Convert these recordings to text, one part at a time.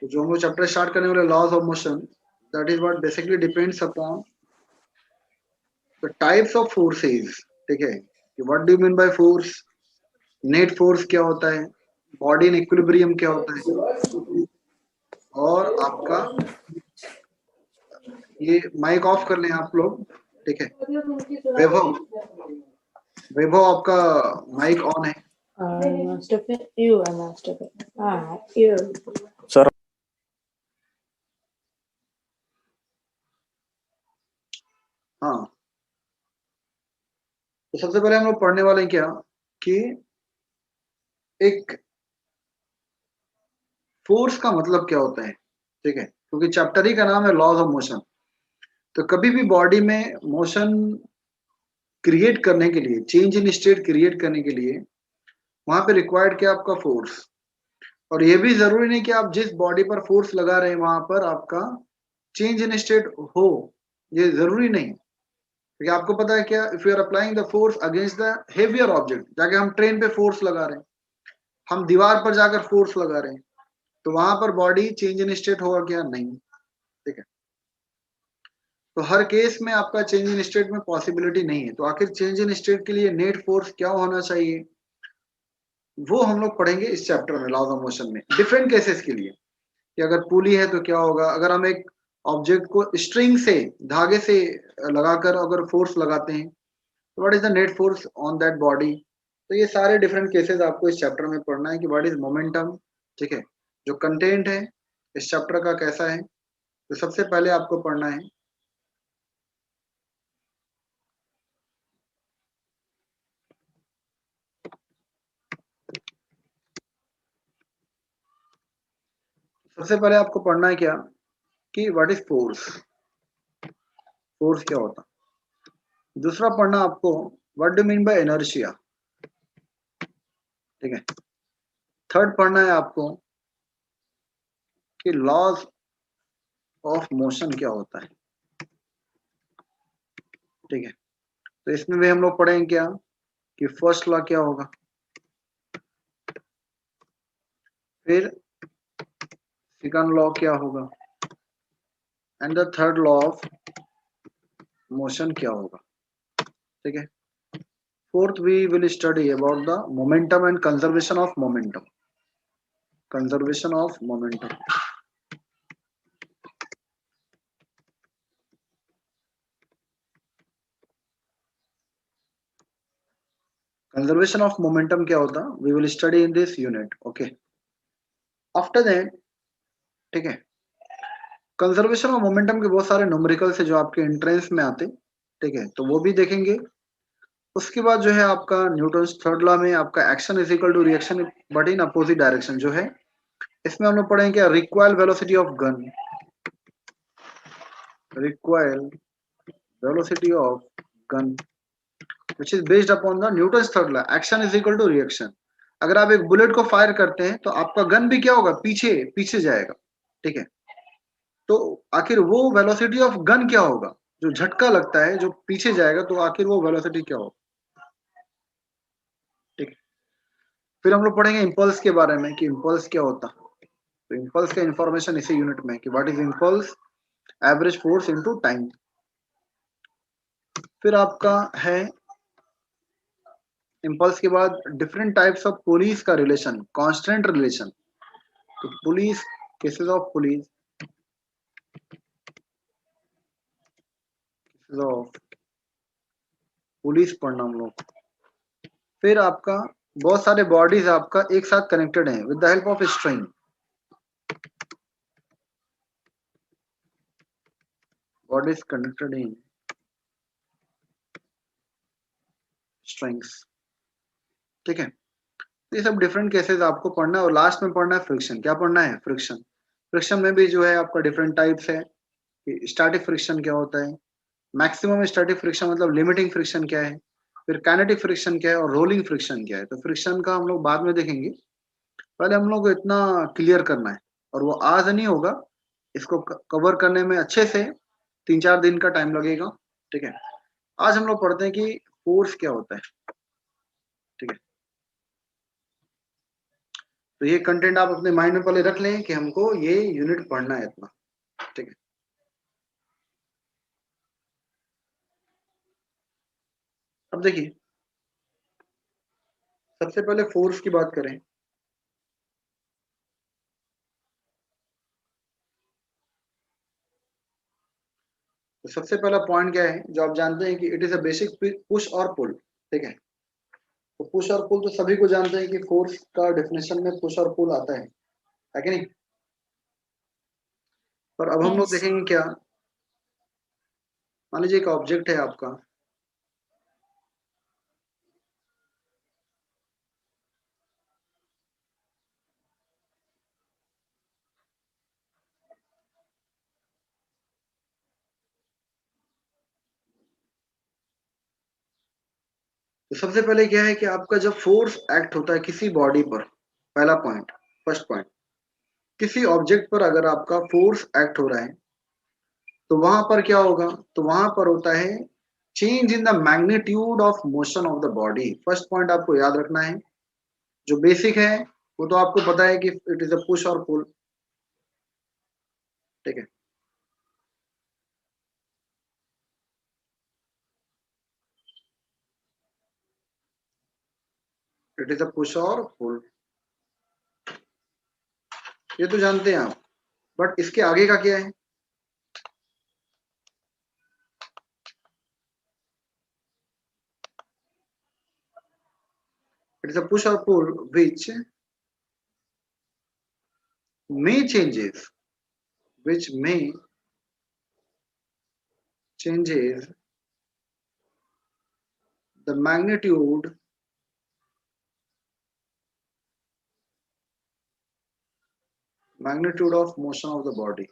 तो जो हम लोग चैप्टर स्टार्ट करने वाले laws of motion, that is what basically depends upon the types of forces. ठीक है, कि what do you mean by force, net force क्या होता है, बॉडी इन इक्विलिब्रियम क्या होता है, और आपका ये माइक ऑफ कर लें आप लोग। ठीक है, वैभव, वैभव आपका माइक ऑन है। सर हाँ, तो सबसे पहले हम लोग पढ़ने वाले हैं क्या कि एक फोर्स का मतलब क्या होता है। ठीक है, क्योंकि चैप्टर ही का नाम है लॉज ऑफ मोशन। तो कभी भी बॉडी में मोशन क्रिएट करने के लिए, चेंज इन स्टेट क्रिएट करने के लिए, वहां पे रिक्वायर्ड क्या आपका फोर्स। और ये भी जरूरी नहीं कि आप जिस बॉडी पर फोर्स लगा रहे हैं वहां पर आपका चेंज इन स्टेट हो, ये जरूरी नहीं। क्योंकि आपको पता है क्या, if you are applying the force against the heavier object, जाके हम ट्रेन पे फोर्स लगा रहे हैं, हम दीवार पर जाकर फोर्स लगा रहे हैं, तो वहां पर बॉडी चेंज इन स्टेट होगा क्या, नहीं। ठीक है, तो हर केस में आपका चेंज इन स्टेट में पॉसिबिलिटी नहीं है। तो आखिर चेंज इन स्टेट के लिए नेट फोर्स क्या होना चाहिए, वो हम लोग पढ़ेंगे इस चैप्टर में लॉज ऑफ मोशन में, डिफरेंट केसेस के लिए। कि अगर पुली है तो क्या होगा, अगर हम एक ऑब्जेक्ट को स्ट्रिंग से, धागे से लगाकर अगर फोर्स लगाते हैं, तो what is the net force on that body. तो ये सारे डिफरेंट केसेस आपको इस चैप्टर में पढ़ना है कि व्हाट इज मोमेंटम। ठीक है, जो कंटेंट है इस चैप्टर का कैसा है, तो सबसे पहले आपको पढ़ना है सबसे पहले आपको पढ़ना है क्या कि व्हाट इज फोर्स, फोर्स क्या होता है। दूसरा पढ़ना आपको what do mean by inertia. ठीक है, थर्ड पढ़ना है आपको कि लॉज ऑफ मोशन क्या होता है। ठीक है, तो इसमें भी हम लोग पढ़ेंगे क्या कि फर्स्ट लॉ क्या होगा, फिर सेकंड लॉ क्या होगा, and the third law of motion क्या होगा। ठीक है, fourth we will study about the momentum and conservation of momentum, conservation of momentum. Conservation of momentum क्या होता, we will study in this unit. Okay, after that, ठीक है, conservation of momentum के बहुत सारे न्यूमेरिकल्स है जो आपके एंट्रेंस में आते। ठीक है, तो वो भी देखेंगे। उसके बाद जो है आपका न्यूटन्स थर्ड लॉ में आपका action is equal to reaction but in opposite direction जो है, इसमें हम लोग पढ़ेंगे क्या, recoil velocity of gun, recoil velocity of gun which is based upon the Newton's third law, action is equal to reaction. अगर आप एक बुलेट को फायर करते हैं तो आपका गन भी क्या होगा, पीछे पीछे जाएगा। ठीक है, तो आखिर वो वेलोसिटी ऑफ गन क्या होगा, जो झटका लगता है जो पीछे जाएगा, तो आखिर वो वेलोसिटी क्या होगा। ठीक है, फिर हम लोग पढ़ेंगे इम्पल्स के बारे में कि इम्पल्स क्या होता। तो इम्पल्स का इंफॉर्मेशन इसी यूनिट में कि what is impulse, average force into time. फिर आपका है इम्पल्स के बाद डिफरेंट टाइप्स ऑफ पुलिस का रिलेशन, कांस्टेंट रिलेशन। तो police, cases of police, cases of police पढ़ना हम लोग। फिर आपका बहुत सारे बॉडीज आपका एक साथ कनेक्टेड हैं with the help of string, bodies connected in strings. ठीक है, तो ये सब डिफरेंट केसेस आपको पढ़ना है। और लास्ट में पढ़ना है फ्रिक्शन, क्या पढ़ना है, फ्रिक्शन। फ्रिक्शन में भी जो है आपका डिफरेंट टाइप्स है कि स्टैटिक फ्रिक्शन क्या होता है, मैक्सिमम स्टैटिक फ्रिक्शन मतलब लिमिटिंग फ्रिक्शन क्या है, फिर काइनेटिक फ्रिक्शन क्या है, और रोलिंग फ्रिक्शन क्या है। तो फ्रिक्शन का हम लोग बाद में देखेंगे, पहले हम लोग को इतना क्लियर करना है। और वो आज नहीं होगा, इसको कवर करने में अच्छे से 3-4 दिन का टाइम लगेगा। ठीक है, आज हम लोग पढ़ते हैं कि फोर्स क्या होता है। ठीक है, तो ये कंटेंट आप अपने माइंड में पहले रख लें कि हमको ये यूनिट पढ़ना है इतना, ठीक है। अब देखिए, सबसे पहले फोर्स की बात करें। तो सबसे पहला पॉइंट क्या है जो आप जानते हैं कि it is a basic push और पुल, ठीक है। तो पुश और पुल तो सभी को जानते हैं कि फोर्स का डेफिनेशन में पुश और पुल आता है कि नहीं। पर अब हम लोग Yes. देखेंगे क्या, मान लीजिए एक ऑब्जेक्ट है आपका, तो सबसे पहले क्या है कि आपका जब फोर्स एक्ट होता है किसी बॉडी पर, पहला पॉइंट, फर्स्ट पॉइंट, किसी ऑब्जेक्ट पर अगर आपका फोर्स एक्ट हो रहा है तो वहां पर क्या होगा, तो वहां पर होता है change in the magnitude of motion of the body. First point आपको याद रखना है, जो बेसिक है वो तो आपको पता है कि इट इज अ पुश और पुल, ठीक है। इट इज अ पुश और पुल, ये तो जानते हैं आप। बट इसके आगे का क्या है, इट इज अ पुश और पुल विच may changes, which may changes the magnitude of motion of the body।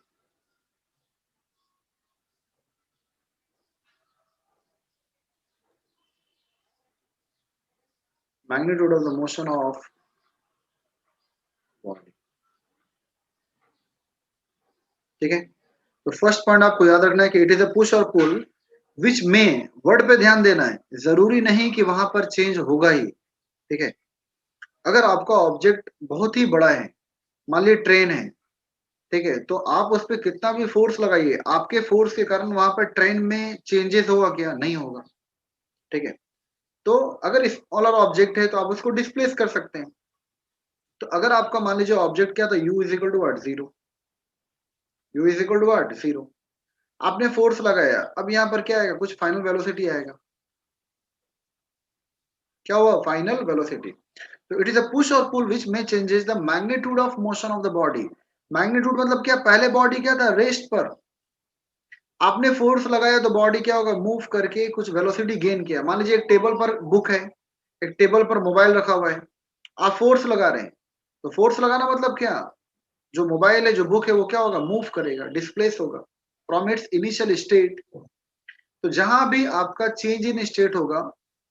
magnitude of the motion of body, ठीक है। तो फर्स्ट पॉइंट आपको याद रखना है कि इट इज अ पुश और पुल विच में, वर्ड पे ध्यान देना है, जरूरी नहीं कि वहां पर चेंज होगा ही, ठीक है। अगर आपका ऑब्जेक्ट बहुत ही बड़ा है, मान लीजिए ट्रेन है, ठीक है, तो आप उस पर कितना भी फोर्स लगाइए, आपके फोर्स के कारण वहां पर ट्रेन में चेंजेस होगा क्या, नहीं होगा, ठीक है। तो अगर स्मॉलर ऑब्जेक्ट है तो आप उसको डिस्प्लेस कर सकते हैं। तो अगर आपका मान लीजिए ऑब्जेक्ट क्या था, u is equal to what, zero, u is equal to what, zero, आपने फोर्स लगाया, अब यहाँ पर क्या आएगा, कुछ फाइनल वेलोसिटी आएगा, क्या हुआ, फाइनल वेलोसिटी। तो इट इज अ पुश और पुल विच में changes the magnitude of motion of the body. Magnitude मतलब क्या, पहले बॉडी क्या था, रेस्ट पर, आपने फोर्स लगाया तो बॉडी क्या होगा, मूव करके कुछ वेलोसिटी गेन किया। मान लीजिए एक टेबल पर बुक है, एक टेबल पर मोबाइल रखा हुआ है, आप फोर्स लगा रहे हैं, तो फोर्स लगाना मतलब क्या, जो मोबाइल है, जो बुक है, वो क्या होगा, मूव करेगा, डिस्प्लेस होगा फ्रॉम इट्स इनिशियल स्टेट। तो जहां भी आपका चेंज इन स्टेट होगा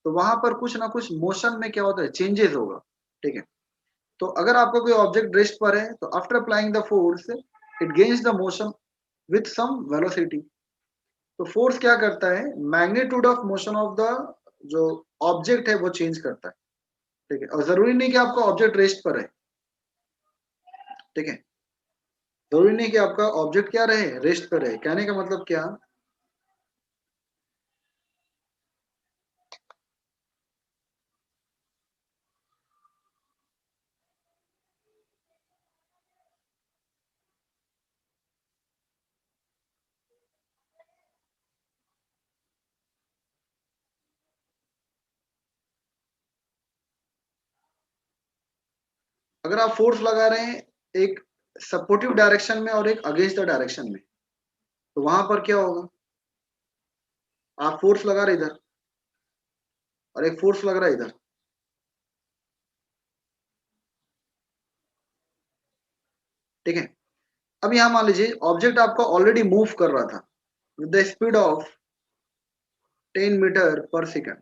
तो वहां पर कुछ ना कुछ मोशन में क्या होता है, चेंजेस होगा, ठीक है। तो अगर आपका कोई ऑब्जेक्ट रेस्ट पर है तो after applying the force it gains the motion with some velocity. तो फोर्स क्या करता है, magnitude of motion of the जो ऑब्जेक्ट है वो चेंज करता है, ठीक है। और जरूरी नहीं कि आपका ऑब्जेक्ट रेस्ट पर है, ठीक है, जरूरी नहीं कि आपका ऑब्जेक्ट क्या रहे, रेस्ट पर रहे। कहने का मतलब क्या, अगर आप फोर्स लगा रहे हैं एक सपोर्टिव डायरेक्शन में और एक अगेंस्ट द डायरेक्शन में, तो वहां पर क्या होगा, आप फोर्स लगा रहे इधर और एक फोर्स लग रहा है इधर, ठीक है। अब यहां मान लीजिए ऑब्जेक्ट आपका ऑलरेडी मूव कर रहा था with the speed of 10 metre पर सेकंड,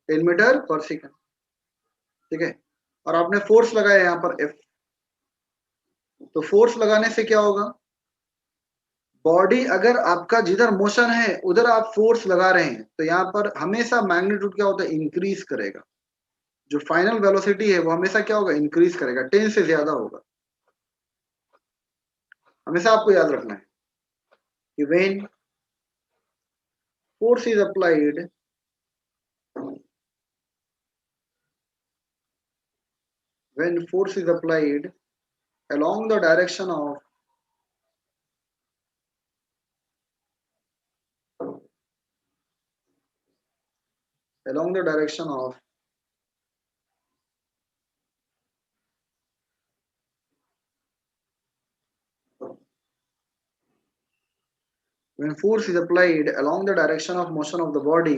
10 मीटर पर सेकंड, ठीक है। और आपने फोर्स लगाया यहाँ पर F। तो फोर्स लगाने से क्या होगा, बॉडी अगर आपका जिधर मोशन है उधर आप फोर्स लगा रहे हैं तो यहाँ पर हमेशा मैग्नीट्यूड क्या होता है, इंक्रीज करेगा, जो फाइनल वेलोसिटी है वो हमेशा क्या होगा, इंक्रीज करेगा, 10 से ज्यादा होगा। हमेशा आपको याद रखना है कि when force is applied when force is applied along the direction of along the direction of when force is applied along the direction of motion of the body,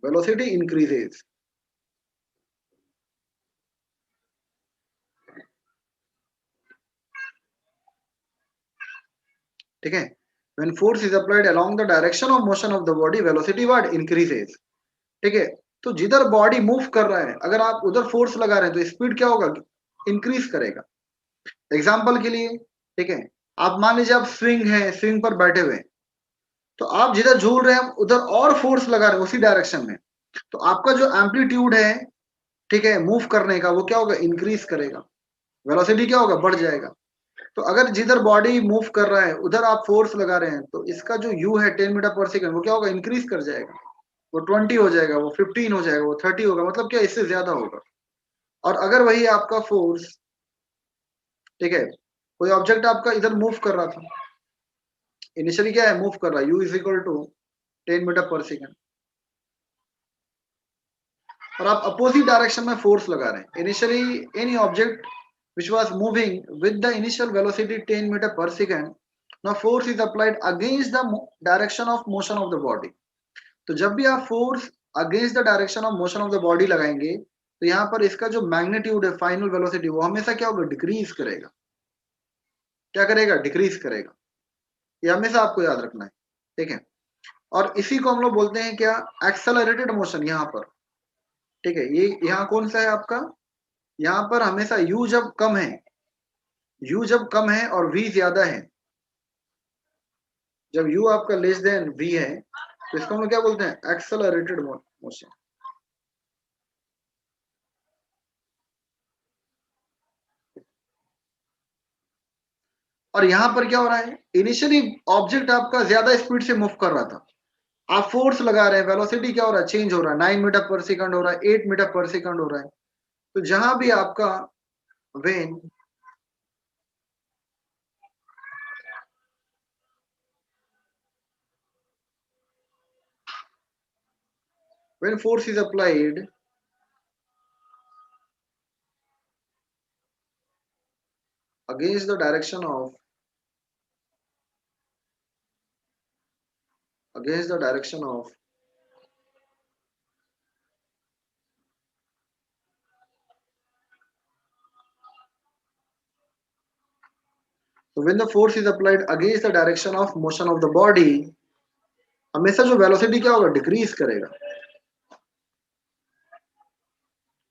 velocity increases. ठीक है, when force is applied along the direction of motion of the body, velocity what increases. ठीक है, तो जिधर body move कर रहा है अगर आप उधर फोर्स लगा रहे हैं तो स्पीड क्या होगा, इंक्रीज करेगा। एग्जाम्पल के लिए, ठीक है, आप मान लीजिए आप स्विंग है, स्विंग पर बैठे हुए हैं, तो आप जिधर झूल रहे हैं उधर और फोर्स लगा रहे हैं उसी डायरेक्शन में, तो आपका जो एम्पलीट्यूड है, ठीक है, मूव करने का, वो क्या होगा, इंक्रीज करेगा, वेलोसिटी क्या होगा, बढ़ जाएगा। तो अगर जिधर बॉडी मूव कर रहा है उधर आप फोर्स लगा रहे हैं तो इसका जो यू है 10 मीटर पर सेकंड, वो क्या होगा, इंक्रीज कर जाएगा, वो 20 हो जाएगा, वो 15 हो जाएगा, वो 30 होगा, मतलब क्या इससे ज्यादा होगा। और अगर वही आपका फोर्स, ठीक है, कोई ऑब्जेक्ट आपका इधर मूव कर रहा था, इनिशियली क्या है, मूव कर रहा है, u is equal to 10 metre पर सेकंड, और आप अपोजिट डायरेक्शन में फोर्स लगा रहे हैं। Initially any object which was moving with the initial velocity 10 meter per second, now force is applied against the direction of motion of the body. तो जब भी आप force against the direction of motion of the body लगाएंगे तो यहाँ पर इसका जो मैग्नीट्यूड है, फाइनल वेलोसिटी, वो हमेशा क्या होगा, डिक्रीज करेगा। क्या करेगा, डिक्रीज करेगा। ये हमेशा आपको याद रखना है, ठीक है। और इसी को हम लोग बोलते हैं क्या, एक्सेलरेटेड मोशन। यहाँ पर, ठीक है, ये यहाँ कौन सा है आपका, यहाँ पर हमेशा u जब कम है, u जब कम है और v ज्यादा है, जब u आपका लेस देन v है तो इसको हम लोग क्या बोलते हैं, एक्सेलरेटेड मोशन। और यहाँ पर क्या हो रहा है, इनिशियली ऑब्जेक्ट आपका ज्यादा स्पीड से मूव कर रहा था, आप फोर्स लगा रहे हैं, वेलोसिटी क्या हो रहा है, चेंज हो रहा है, 9 मीटर पर सेकंड हो रहा है, 8 मीटर पर सेकंड हो रहा है। तो जहां भी आपका when when force is applied against the direction of so when the force is applied against the direction of motion of the body, हमेशा जो वेलोसिटी क्या होगा, डिक्रीज करेगा,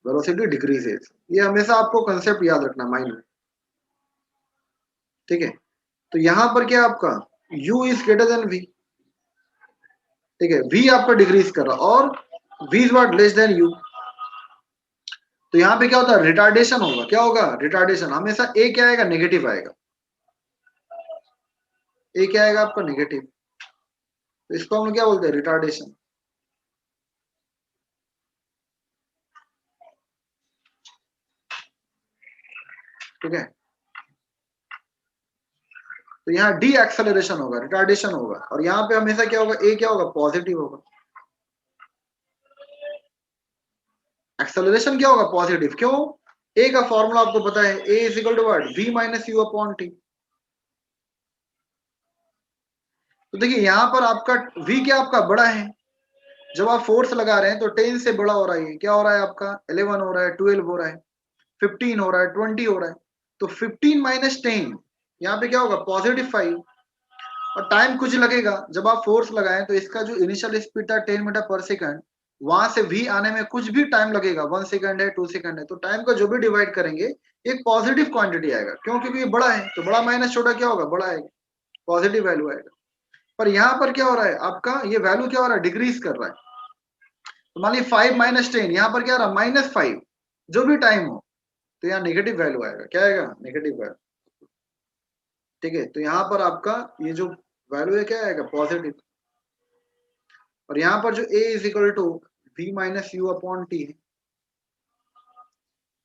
वेलोसिटी डिक्रीजेस। ये हमेशा आपको कंसेप्ट याद रखना माइंड में, ठीक है। तो यहां पर क्या आपका u is greater than v, ठीक है, v आपका डिक्रीज कर रहा और v is what, less than u। तो यहाँ पे क्या होता है, रिटार्डेशन होगा। क्या होगा, रिटार्डेशन। हमेशा a क्या आएगा, नेगेटिव आएगा, a क्या आएगा आपका, नेगेटिव। तो इसको हम लोग क्या बोलते हैं, रिटार्डेशन, ठीक है। तो यहाँ डी एक्सेलरेशन होगा, रिटार्डेशन होगा, और यहाँ पे हमेशा क्या होगा, ए क्या होगा, पॉजिटिव होगा। एक्सेलरेशन क्या होगा, पॉजिटिव। क्यों, ए का फॉर्मूला आपको पता है, A is equal to what, v minus u upon T. तो देखिए यहाँ पर आपका v क्या आपका बड़ा है, जब आप फोर्स लगा रहे हैं तो 10 से बड़ा हो रहा है, क्या हो रहा है आपका, 11 हो रहा है, 12 हो रहा है, 15 हो रहा है, 20 हो रहा है। तो 15 माइनस 10, यहाँ पे क्या होगा, पॉजिटिव 5। और टाइम कुछ लगेगा, जब आप फोर्स लगाएं तो इसका जो इनिशियल स्पीड था 10 मीटर पर सेकंड, वहां से v आने में कुछ भी टाइम लगेगा, 1 सेकंड है, 2 सेकंड है, तो टाइम का जो भी डिवाइड करेंगे एक पॉजिटिव क्वांटिटी आएगा। क्यों, क्योंकि ये बड़ा है, तो बड़ा माइनस छोटा क्या होगा, बड़ा आएगा, पॉजिटिव वैल्यू आएगा। पर यहाँ पर क्या हो रहा है आपका, ये वैल्यू क्या हो रहा है, डिक्रीज कर रहा है। तो मान ली 5 माइनस 10, यहाँ पर क्या आ रहा -5, जो भी टाइम हो, तो यहाँ नेगेटिव वैल्यू आएगा। क्या आएगा? Negative value. ठीक है, तो यहाँ पर आपका ये जो वैल्यू है क्या आएगा? पॉजिटिव। और यहाँ पर जो a is equal to v minus u upon t,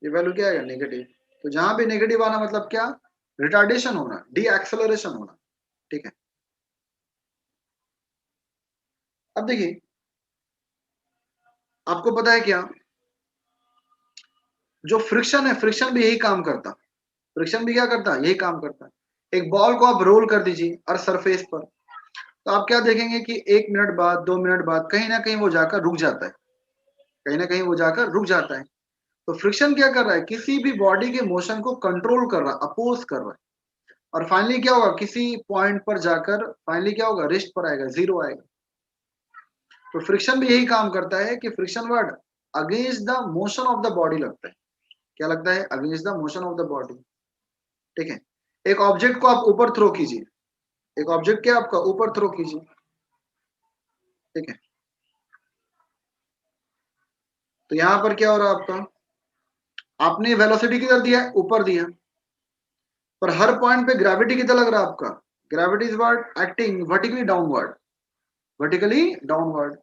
ये वैल्यू क्या आएगा? नेगेटिव। तो जहां भी नेगेटिव आना मतलब क्या? रिटार्डेशन होना, डी एक्सेलरेशन होना। ठीक है, अब देखिए, आपको पता है क्या, जो फ्रिक्शन है, फ्रिक्शन भी यही काम करता। फ्रिक्शन भी क्या करता है? यही काम करता है। एक बॉल को आप रोल कर दीजिए और सरफेस पर, तो आप क्या देखेंगे कि 1 मिनट बाद, 2 मिनट बाद कहीं ना कहीं वो जाकर रुक जाता है, कहीं ना कहीं वो जाकर रुक जाता है। तो फ्रिक्शन क्या कर रहा है? किसी भी बॉडी के मोशन को कंट्रोल कर रहा है, अपोज कर रहा है। और फाइनली क्या होगा? किसी पॉइंट पर जाकर फाइनली क्या होगा? रेस्ट पर आएगा, जीरो आएगा। तो फ्रिक्शन भी यही काम करता है कि friction word against the motion of the body लगता है। क्या लगता है? Against the motion of the body. ठीक है, एक ऑब्जेक्ट को आप ऊपर थ्रो कीजिए, एक ऑब्जेक्ट क्या आपका ऊपर थ्रो कीजिए। ठीक है, तो यहां पर क्या हो रहा है आपका? आपने वेलोसिटी किधर दिया है? ऊपर दिया, पर हर पॉइंट पे ग्रेविटी किधर लग रहा है आपका? Gravity is word acting vertically downward, vertically downward.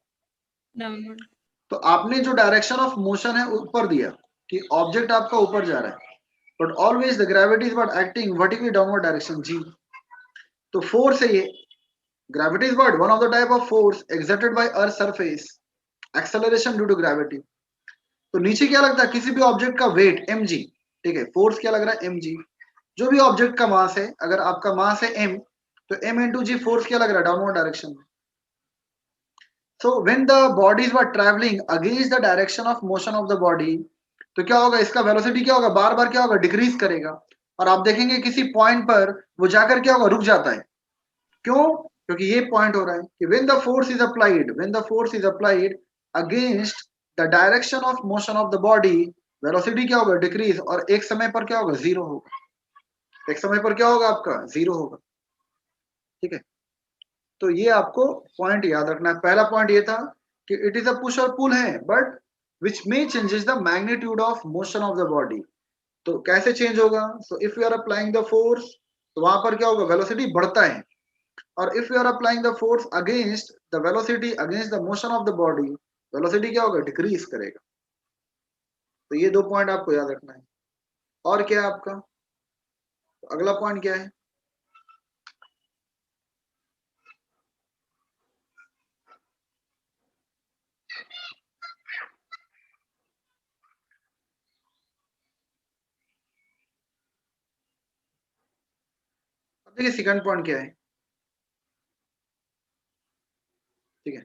Downward. तो आपने जो डायरेक्शन ऑफ मोशन है ऊपर दिया, कि ऑब्जेक्ट आपका ऊपर जा रहा है, but always the gravity is what? Acting vertically downward direction, जी। तो फोर्स है ये, gravity is what? One of the type of force exerted by earth surface, acceleration due to gravity. तो नीचे क्या लगता है? किसी भी ऑब्जेक्ट का वेट mg। ठीक है, फोर्स क्या लग रहा है? mg। जो भी ऑब्जेक्ट का मास है, अगर आपका मास है m, तो m इंटू जी, फोर्स क्या लग रहा है? डाउनवर्ड डायरेक्शन में। So when the bodies were travelling against the direction of motion of the body, तो क्या होगा? इसका वेलोसिटी क्या होगा? बार बार क्या होगा? डिक्रीज करेगा। और आप देखेंगे किसी पॉइंट पर वो जाकर क्या होगा? रुक जाता है। क्यों? क्योंकि ये पॉइंट हो रहा है कि when the force is applied, when the force is applied against the direction of motion of the body, velocity क्या होगा? डिक्रीज। और एक समय पर क्या होगा? जीरो होगा। एक समय पर क्या होगा आपका? जीरो होगा। ठीक है, तो ये आपको पॉइंट याद रखना है। पहला पॉइंट ये था कि इट इज अ पुश और पुल है, but which may changes the magnitude of motion of the body. तो कैसे चेंज होगा? So if you are applying the force, तो वहां पर क्या होगा? वेलोसिटी बढ़ता है। और if you are applying the force against the velocity, against the motion of the body, velocity क्या होगा? डिक्रीज करेगा। तो ये दो पॉइंट आपको याद रखना है। और क्या है आपका? तो अगला पॉइंट क्या है? अब देखिए सेकंड पॉइंट क्या है। ठीक है,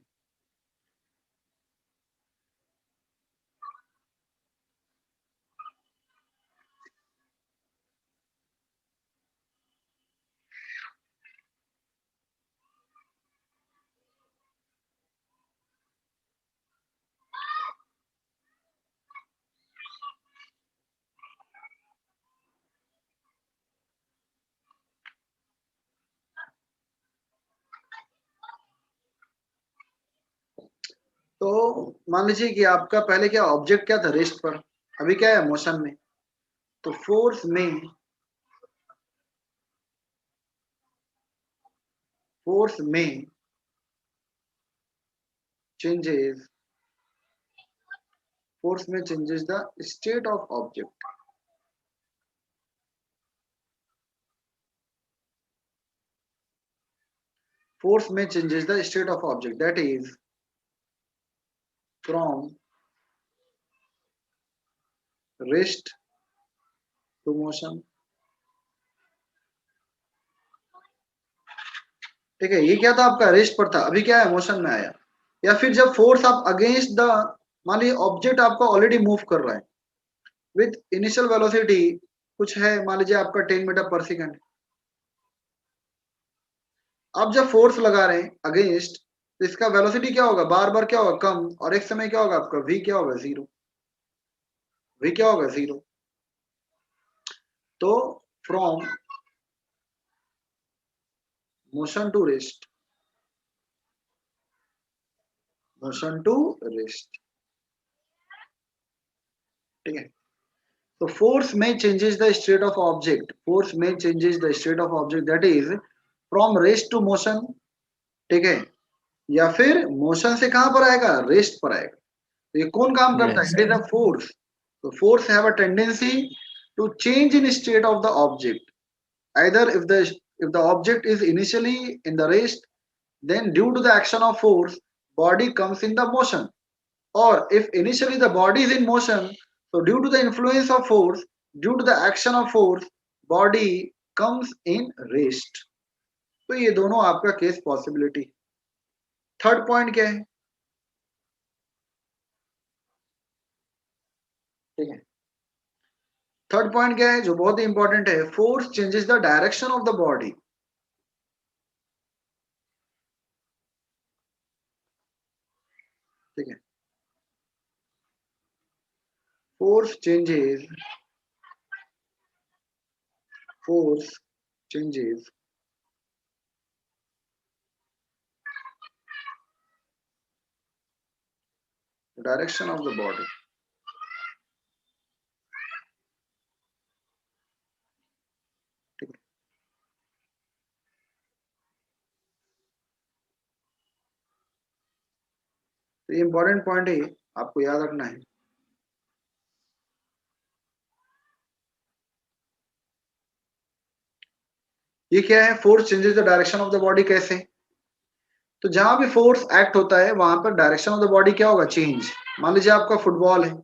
तो मान लीजिए कि आपका पहले क्या ऑब्जेक्ट क्या था? रेस्ट पर, अभी क्या है? मोशन में। तो फोर्स में चेंजेस, फोर्स में changes the state of object. Force में changes the state of object, that is from rest to motion. ठीक है, ये क्या था आपका? रेस्ट पर था, अभी क्या है? मोशन में आया। या फिर जब फोर्स आप अगेंस्ट द, मान लीजिए ऑब्जेक्ट आपका ऑलरेडी मूव कर रहा है विथ इनिशियल वेलोसिटी, कुछ है मान लीजिए आपका 10 मीटर पर सेकंड। अब जब फोर्स लगा रहे हैं अगेंस्ट, तो इसका वेलोसिटी क्या होगा? बार बार क्या होगा? कम। और एक समय क्या होगा आपका? v क्या होगा? जीरो। v क्या होगा? जीरो। तो from motion to rest, motion to rest, ठीक है। तो फोर्स में changes the state of object, force में changes the state of object, that is from rest to motion, ठीक है, या फिर मोशन से कहां पर आएगा, रेस्ट पर आएगा। तो ये कौन काम करता है, Yes. It is the force. तो force have a tendency to change in state of the object, either if the object is initially in the rest, then due to the action of force body comes in the motion, or if initially the body is in motion, so due to the influence of force, due to the action of force, body comes in rest। तो ये दोनों आपका case possibility. Third point क्या है, ठीक है, third point क्या है जो बहुत ही इंपॉर्टेंट है, force changes the direction of the body. ठीक है, force changes, force changes the direction of the body। ठीक है, तो ये इंपॉर्टेंट पॉइंट है, आपको याद रखना है। ये क्या है, force changes the direction of the body, कैसे, तो जहां भी फोर्स एक्ट होता है वहां पर डायरेक्शन ऑफ द बॉडी क्या होगा, चेंज। मान लीजिए आपका फुटबॉल है,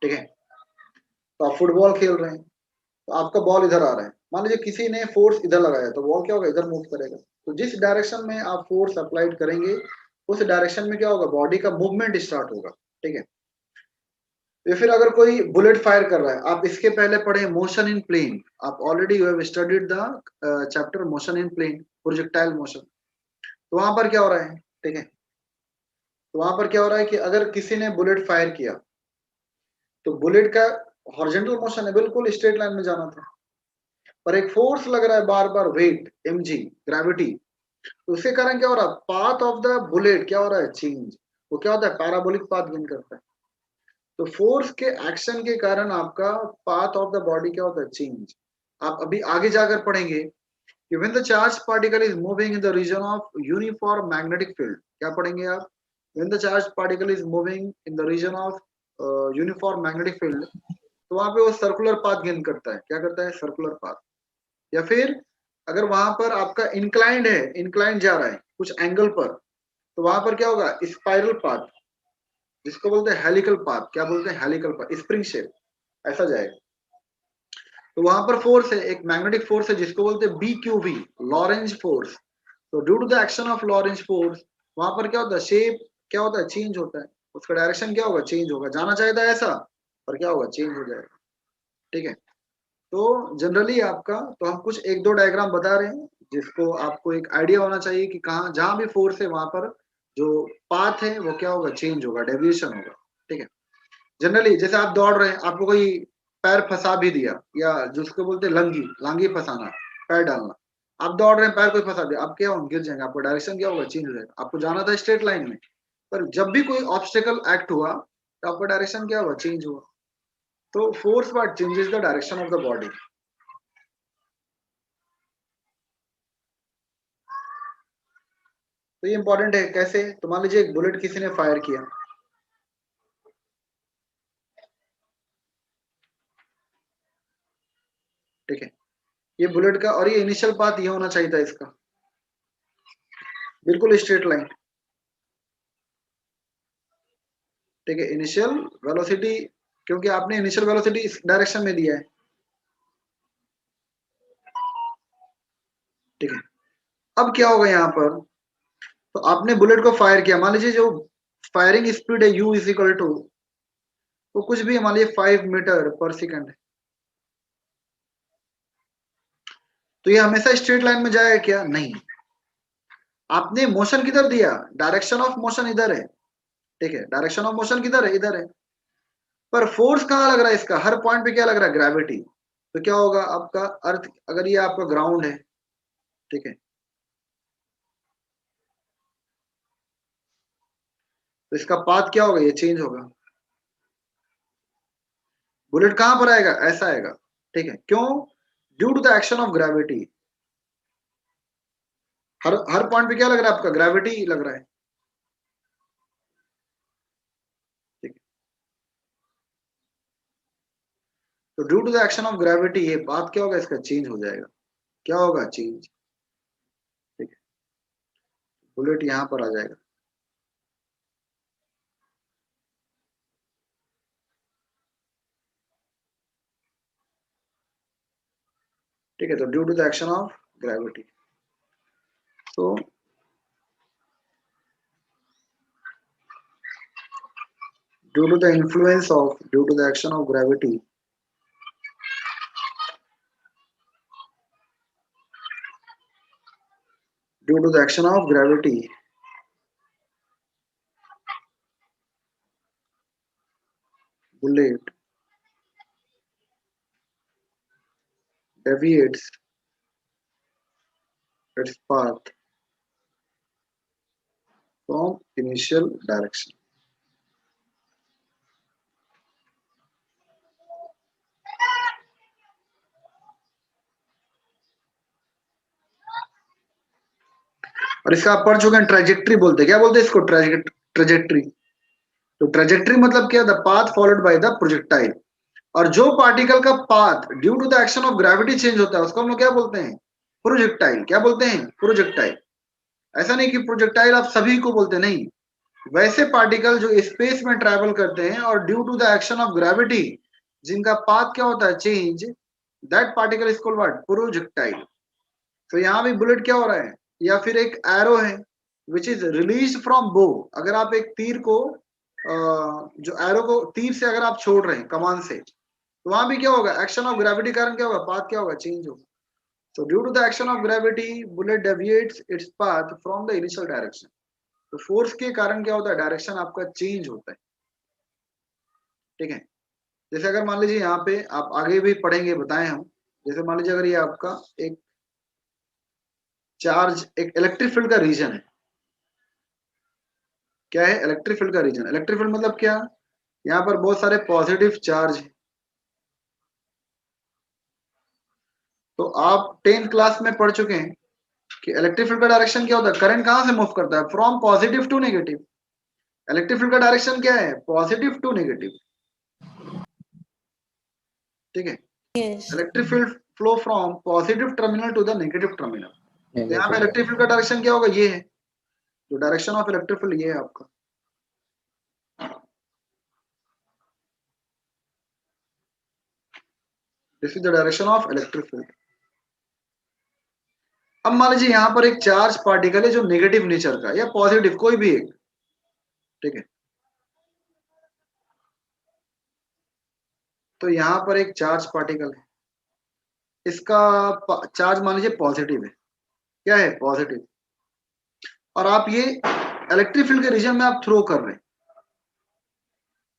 ठीक है, तो आप फुटबॉल खेल रहे हैं, तो आपका बॉल इधर आ रहा है, मान लीजिए किसी ने फोर्स इधर लगाया तो बॉल क्या होगा, इधर मूव करेगा। तो जिस डायरेक्शन में आप फोर्स अप्लाइड करेंगे उस डायरेक्शन में क्या होगा, बॉडी का मूवमेंट स्टार्ट होगा। ठीक है, या फिर अगर कोई बुलेट फायर कर रहा है, आप इसके पहले पढ़े मोशन इन प्लेन, आप already you have studied the chapter motion in plane, projectile motion. तो वहां पर क्या हो रहा है, ठीक है, तो वहां पर क्या हो रहा है कि अगर किसी ने बुलेट फायर किया तो बुलेट का हॉरिजॉन्टल मोशन है, बिल्कुल स्ट्रेट लाइन में जाना था, पर एक फोर्स लग रहा है बार बार, वेट mg, ग्रेविटी, तो उसके कारण क्या हो रहा है, पाथ ऑफ द बुलेट क्या हो रहा है, चेंज। वो क्या होता है, पैराबोलिक पाथ गेन करता है। तो फोर्स के एक्शन के कारण आपका पाथ ऑफ द बॉडी क्या होता है, चेंज। आप अभी आगे जाकर पढ़ेंगे कि when the charge particle is moving in the region of uniform magnetic field, क्या पढ़ेंगे आप, when the charge particle is moving in the region of uniform magnetic field, तो वहां पे वो सर्कुलर पाथ गेन करता है, क्या करता है, सर्कुलर पाथ। या फिर अगर वहां पर आपका इंक्लाइंड है, इंक्लाइंड जा रहा है कुछ एंगल पर, तो वहां पर क्या होगा, स्पाइरल पाथ, जिसको बोलते हैं हेलिकल पाथ, क्या बोलते हैं, हेलिकल पाथ, स्प्रिंग शेप, ऐसा जाएगा। तो वहां पर फोर्स है, एक मैग्नेटिक फोर्स है जिसको बोलते हैं BQV, लॉरेंज फोर्स। तो due to the action of Lorentz force वहां पर क्या होता है, शेप क्या होता है, चेंज होता है, उसका डायरेक्शन क्या होगा, चेंज होगा, जाना चाहिए था ऐसा, पर क्या होगा, चेंज हो जाएगा। ठीक है, तो जनरली आपका, तो हम कुछ एक दो डायग्राम बता रहे हैं जिसको आपको एक आइडिया होना चाहिए कि कहाँ जहां भी फोर्स है वहां पर जो पाथ है वो क्या होगा, चेंज होगा, डेविएशन होगा। ठीक है, जनरली जैसे आप दौड़ रहे हैं, आपको कोई पैर फंसा भी दिया, या जिसको बोलते हैं लंगी, लांगी फंसाना, पैर डालना, आप दौड़ रहे हैं, पैर कोई फंसा दिया, आप क्या होंगे, गिर जाएंगे, आपका डायरेक्शन क्या होगा, चेंज हो जाएगा। आपको जाना था स्ट्रेट लाइन में, पर जब भी कोई ऑब्स्टेकल एक्ट हुआ तो आपका डायरेक्शन क्या हुआ, चेंज हुआ। तो force what changes the direction of the body. तो ये इंपॉर्टेंट है, कैसे, तो मान लीजिए एक बुलेट किसी ने फायर किया, ठीक है, ये बुलेट का, और ये इनिशियल पाथ ये होना चाहिए था इसका, बिल्कुल स्ट्रेट लाइन। ठीक है, इनिशियल वेलोसिटी, क्योंकि आपने इनिशियल वेलोसिटी इस डायरेक्शन में दिया है। ठीक है, अब क्या होगा यहाँ पर, तो आपने बुलेट को फायर किया, मान लीजिए जो फायरिंग स्पीड है u इज इक्वल टू, तो कुछ भी मान लीजिए 5 मीटर पर सेकंड है, तो ये हमेशा स्ट्रेट लाइन में जाएगा क्या, नहीं। आपने मोशन किधर दिया, डायरेक्शन ऑफ मोशन इधर है, ठीक है, डायरेक्शन ऑफ मोशन किधर है, इधर है, पर फोर्स कहाँ लग रहा है इसका, हर पॉइंट पे क्या लग रहा है, ग्रेविटी। तो क्या होगा आपका अर्थ, अगर ये आपका ग्राउंड है, ठीक है, तो इसका पाथ क्या होगा, ये चेंज होगा। बुलेट कहां पर आएगा, ऐसा आएगा, ठीक है, क्यों, due to the action of gravity. हर पॉइंट पे क्या लग रहा है आपका, ग्रेविटी लग रहा है, ठीक है। तो due to the action of gravity ये पाथ क्या होगा, इसका चेंज हो जाएगा, क्या होगा, चेंज, ठीक है। बुलेट यहां पर आ जाएगा, ठीक है। तो due to the action of gravity, तो due to the influence of due to the action of gravity, due to the action of gravity, bullet deviates its path from initial direction। और इसका आप पढ़ चुके हैं, ट्रेजेक्ट्री बोलते हैं, क्या बोलते हैं इसको, ट्रेजेक्ट्री। तो ट्रेजेक्ट्री मतलब क्या, the path followed by the projectile. और जो पार्टिकल का path due to the action of gravity change होता है उसको हम लोग क्या बोलते हैं, प्रोजेक्टाइल। क्या बोलते हैं, प्रोजेक्टाइल। ऐसा नहीं कि प्रोजेक्टाइल आप सभी को बोलते नहीं, वैसे पार्टिकल जो स्पेस में ट्रैवल करते हैं और due to the action of gravity जिनका पाथ क्या होता है, change, that particle is called what, projectile. तो यहाँ भी बुलेट क्या हो रहा है, या फिर एक एरो है विच इज रिलीज फ्रॉम बो। अगर आप एक तीर को जो एरो को तीर से अगर आप छोड़ रहे हैं कमान से, तो वहां भी क्या होगा, एक्शन ऑफ ग्रेविटी कारण क्या होगा, पाथ क्या होगा, चेंज होगा। So due to the action of gravity, bullet deviates its path from the initial direction। तो फोर्स के कारण क्या होता है, डायरेक्शन आपका चेंज होता है, ठीक है। जैसे अगर मान लीजिए यहाँ पे आप आगे भी पढ़ेंगे, बताएं हम, जैसे मान लीजिए अगर ये आपका एक चार्ज, एक इलेक्ट्रिक फील्ड का रीजन है, क्या है, इलेक्ट्रिक फील्ड का रीजन। इलेक्ट्रिक फील्ड मतलब क्या, यहाँ पर बहुत सारे पॉजिटिव चार्ज है। तो आप 10th क्लास में पढ़ चुके हैं कि इलेक्ट्रिक फील्ड का डायरेक्शन क्या होता है, करंट कहां से मूव करता है, from positive to negative. Electric field का डायरेक्शन क्या है, पॉजिटिव टू नेगेटिव, ठीक है। Yes. Electric field flow from positive terminal to the negative terminal. तो यहाँ पे Negative. इलेक्ट्रिक फील्ड का डायरेक्शन क्या होगा, ये है, जो डायरेक्शन ऑफ इलेक्ट्रिक फील्ड ये है आपका। This is the direction of electric field. अब मान लीजिए यहाँ पर एक चार्ज पार्टिकल है जो नेगेटिव नेचर का या पॉजिटिव, कोई भी एक, ठीक है। तो यहाँ पर एक चार्ज पार्टिकल है, इसका चार्ज मान लीजिए पॉजिटिव है, क्या है, पॉजिटिव। और आप ये इलेक्ट्रिक फील्ड के रीजन में आप थ्रो कर रहे हैं,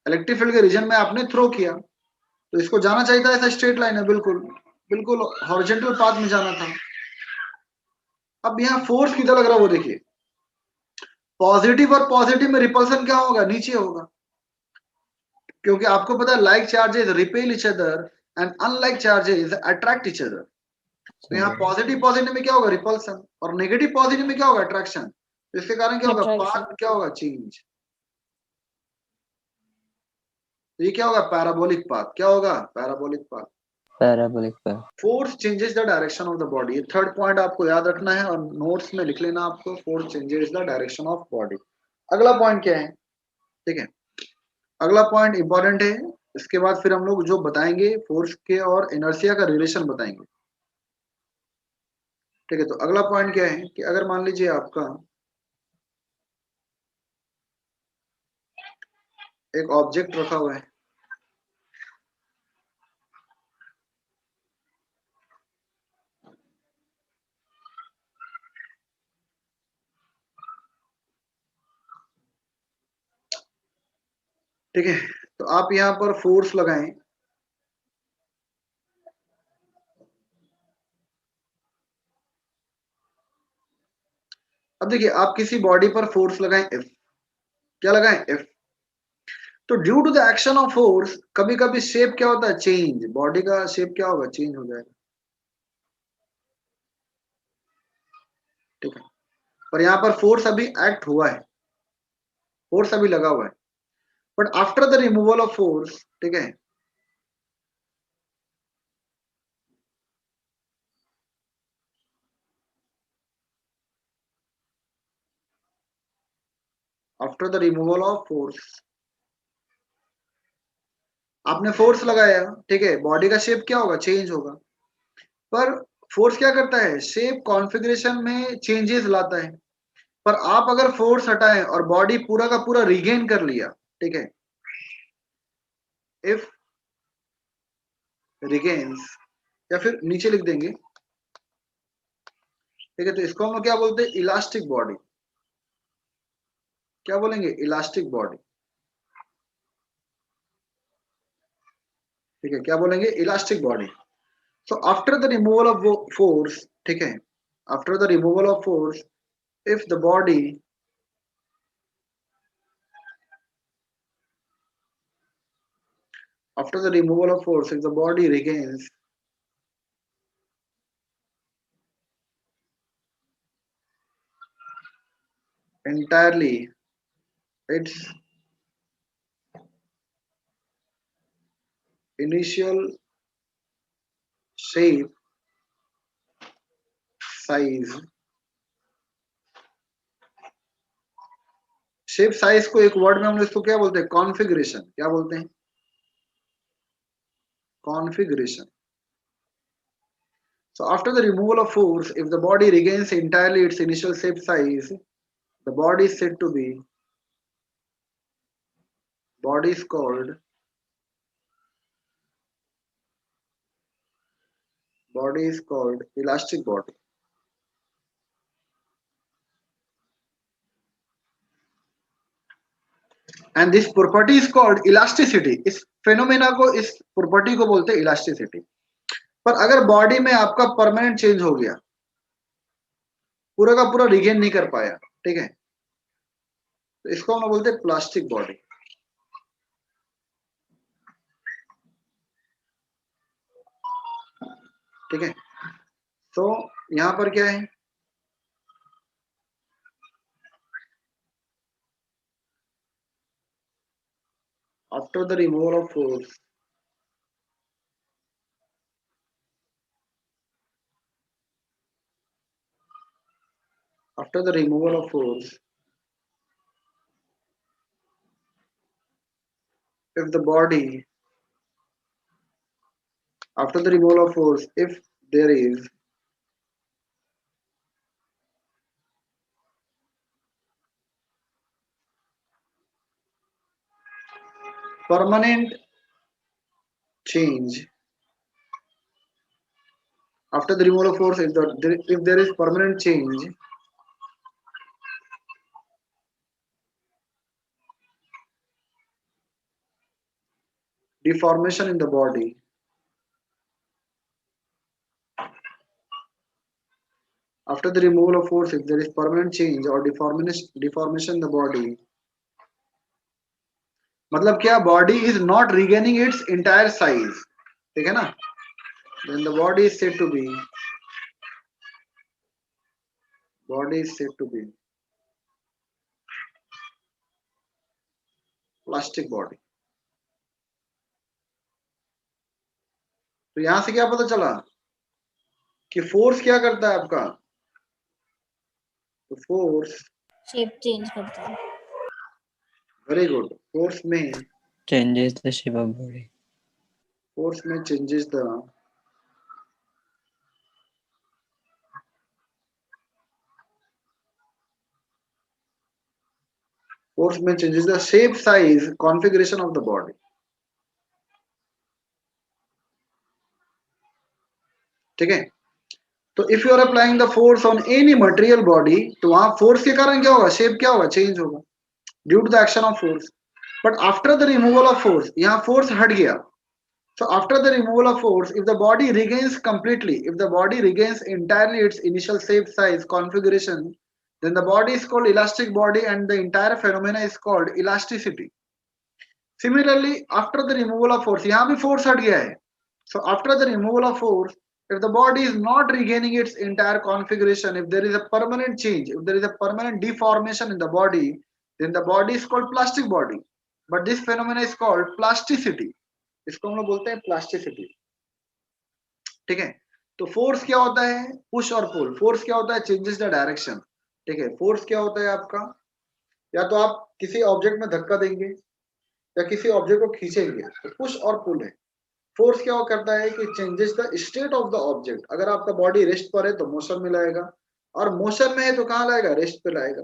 इलेक्ट्रिक फील्ड के रीजन में आपने थ्रो किया, तो इसको जाना चाहिए था, ऐसा स्ट्रेट लाइन है, बिल्कुल बिल्कुल हॉरिजॉन्टल पाथ में जाना था। अब यहाँ फोर्स किधर लग रहा है वो देखिए, पॉजिटिव और पॉजिटिव में रिपल्सन क्या होगा, नीचे होगा, क्योंकि आपको पता है like charges repel each other and unlike charges attract each other. तो यहाँ पॉजिटिव पॉजिटिव में क्या होगा, रिपल्सन, और नेगेटिव पॉजिटिव में क्या होगा, अट्रैक्शन। तो इसके कारण क्या होगा, Attraction. पाथ क्या होगा, चेंज। तो ये क्या होगा, पैराबोलिक पाथ, क्या होगा, parabolic path. Parabolic path. Force changes the direction of the body, ये थर्ड पॉइंट आपको याद रखना है और नोट्स में लिख लेना आपको, force changes the direction of body. अगला पॉइंट क्या है, ठीक है, अगला पॉइंट इंपॉर्टेंट है। इसके बाद फिर हम लोग जो बताएंगे फोर्स के और इनर्शिया का रिलेशन बताएंगे, ठीक है। तो अगला पॉइंट क्या है कि अगर मान लीजिए आपका एक ऑब्जेक्ट रखा हुआ है, ठीक है, तो आप यहाँ पर फोर्स लगाएं, अब देखिए आप किसी बॉडी पर फोर्स लगाएं एफ, क्या लगाएं, एफ। तो due to the action of force कभी कभी शेप क्या होता है, चेंज, बॉडी का शेप क्या होगा, चेंज हो जाएगा, ठीक है। पर यहाँ पर फोर्स अभी एक्ट हुआ है, फोर्स अभी लगा हुआ है, but after the removal of force, ठीक है, after the removal of force, आपने फोर्स लगाया, ठीक है, बॉडी का शेप क्या होगा, चेंज होगा। पर फोर्स क्या करता है, शेप कॉन्फ़िगरेशन में चेंजेस लाता है। पर आप अगर फोर्स हटाएं और बॉडी पूरा का पूरा रिगेन कर लिया, ठीक है, इफ रिगेन्स, या फिर नीचे लिख देंगे, ठीक है, तो इसको हम लोग क्या बोलते हैं, इलास्टिक बॉडी, क्या बोलेंगे, इलास्टिक बॉडी, ठीक है, क्या बोलेंगे, elastic body. So after the removal of force, ठीक है, after the removal of force, if the body, after the removal of force, if the body regains entirely its initial shape, size, shape size को एक word में हम इसको क्या बोलते हैं, कॉन्फ़िगरेशन, क्या बोलते हैं, configuration. So after the removal of force, if the body regains entirely its initial shape size, the body is said to be, body is called, body is called elastic body. And this property is called elasticity. इस phenomena को, इस property को बोलते हैं elasticity. पर अगर body में आपका परमानेंट चेंज हो गया, पूरा का पूरा रिगेन नहीं कर पाया, ठीक है, तो इसको हम लोग बोलते हैं प्लास्टिक बॉडी, ठीक है। तो यहां पर क्या है, after the removal of force, after the removal of force, if the body, after the removal of force, if there is permanent change, after the removal of force, if there is permanent change, deformation in the body, after the removal of force, if there is permanent change or deformation in the body, मतलब क्या, body is not regaining it's entire size, ठीक है ना, then the body is said to be, body is said to be plastic body। तो यहां से क्या पता चला कि फोर्स क्या करता है आपका, तो फोर्स, शेप चेंज करता है। वेरी गुड, फोर्स में changes the shape of body. Force में चेंजेस द, force में changes the shape, size, configuration of the body, ठीक है। तो if you are applying the force on any material body, तो वहां फोर्स के कारण क्या होगा, शेप क्या होगा, चेंज होगा, due to the action of force. But after the removal of force, यहाँ फोर्स हट गया, so after the removal of force, if the body regains completely, if the body regains entirely its initial shape, size, configuration, then the body is called elastic body and the entire phenomena is called elasticity. Similarly, after the removal of force, यहाँ भी force हट गया है. So after the removal of force, if the body is not regaining its entire configuration, if there is a permanent change, if there is a permanent deformation in the body, then the body is called plastic body. But this phenomena is called plasticity. इसको हम लोग बोलते हैं plasticity. ठीक है. तो force क्या होता है? पुश और पुल. फोर्स क्या होता है? Changes the direction. ठीक है. फोर्स क्या होता है आपका? या तो आप किसी ऑब्जेक्ट में धक्का देंगे या किसी ऑब्जेक्ट को खींचेंगे, तो पुश और पुल है. फोर्स क्या करता है कि changes the state of the object. अगर आपका बॉडी रेस्ट पर है तो मोशन में लाएगा, और मोशन में है तो कहाँ लाएगा? रेस्ट पे लाएगा.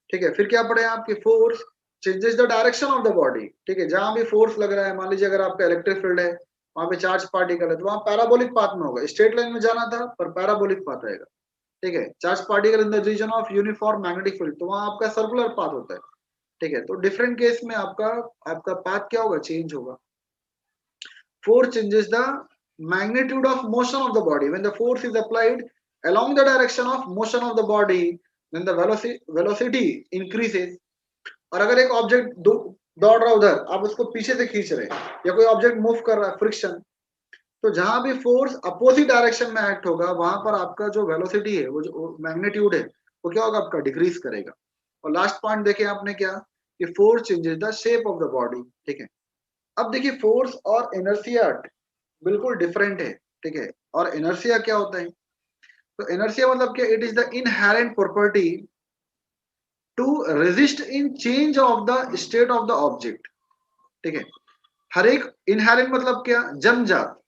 ठीक है. फिर क्या पड़े आपके? Force changes the direction of the body. ठीक है. जहां भी फोर्स लग रहा है, मान लीजिए अगर आपका इलेक्ट्रिक फील्ड है, वहां पे चार्ज पार्टिकल है, तो वहां पैराबोलिक पाथ में होगा. स्ट्रेट लाइन में जाना था पर पैराबोलिक पाथ आएगा. ठीक है. Charge particle in the region of uniform magnetic field, तो वहां आपका सर्कुलर पाथ होता है. ठीक है. तो डिफरेंट केस में आपका पाथ क्या होगा? चेंज होगा. Force changes the magnitude of motion of the body. When the force is applied along the direction of motion of the body, then the velocity increases. और अगर एक ऑब्जेक्ट दौड़ रहा उधर, आप उसको पीछे से खींच रहे हैं, या कोई ऑब्जेक्ट मूव कर रहा है, फ्रिक्शन, तो जहां भी फोर्स अपोजिट डायरेक्शन में एक्ट होगा, वहां पर आपका जो वेलोसिटी है, वो जो मैग्नीट्यूड है, वो क्या होगा? आपका डिक्रीज करेगा. और लास्ट पॉइंट देखें आपने क्या कि force changes the shape of the body. ठीक है. अब देखिए, फोर्स और इनर्शिया बिल्कुल डिफरेंट है. ठीक है. और इनर्शिया क्या होता है? तो इनर्शिया मतलब क्या? It is the inherent property to resist in change of the state of the object. ठीक है. हर एक इनहेरेंट मतलब क्या? जन्मजात.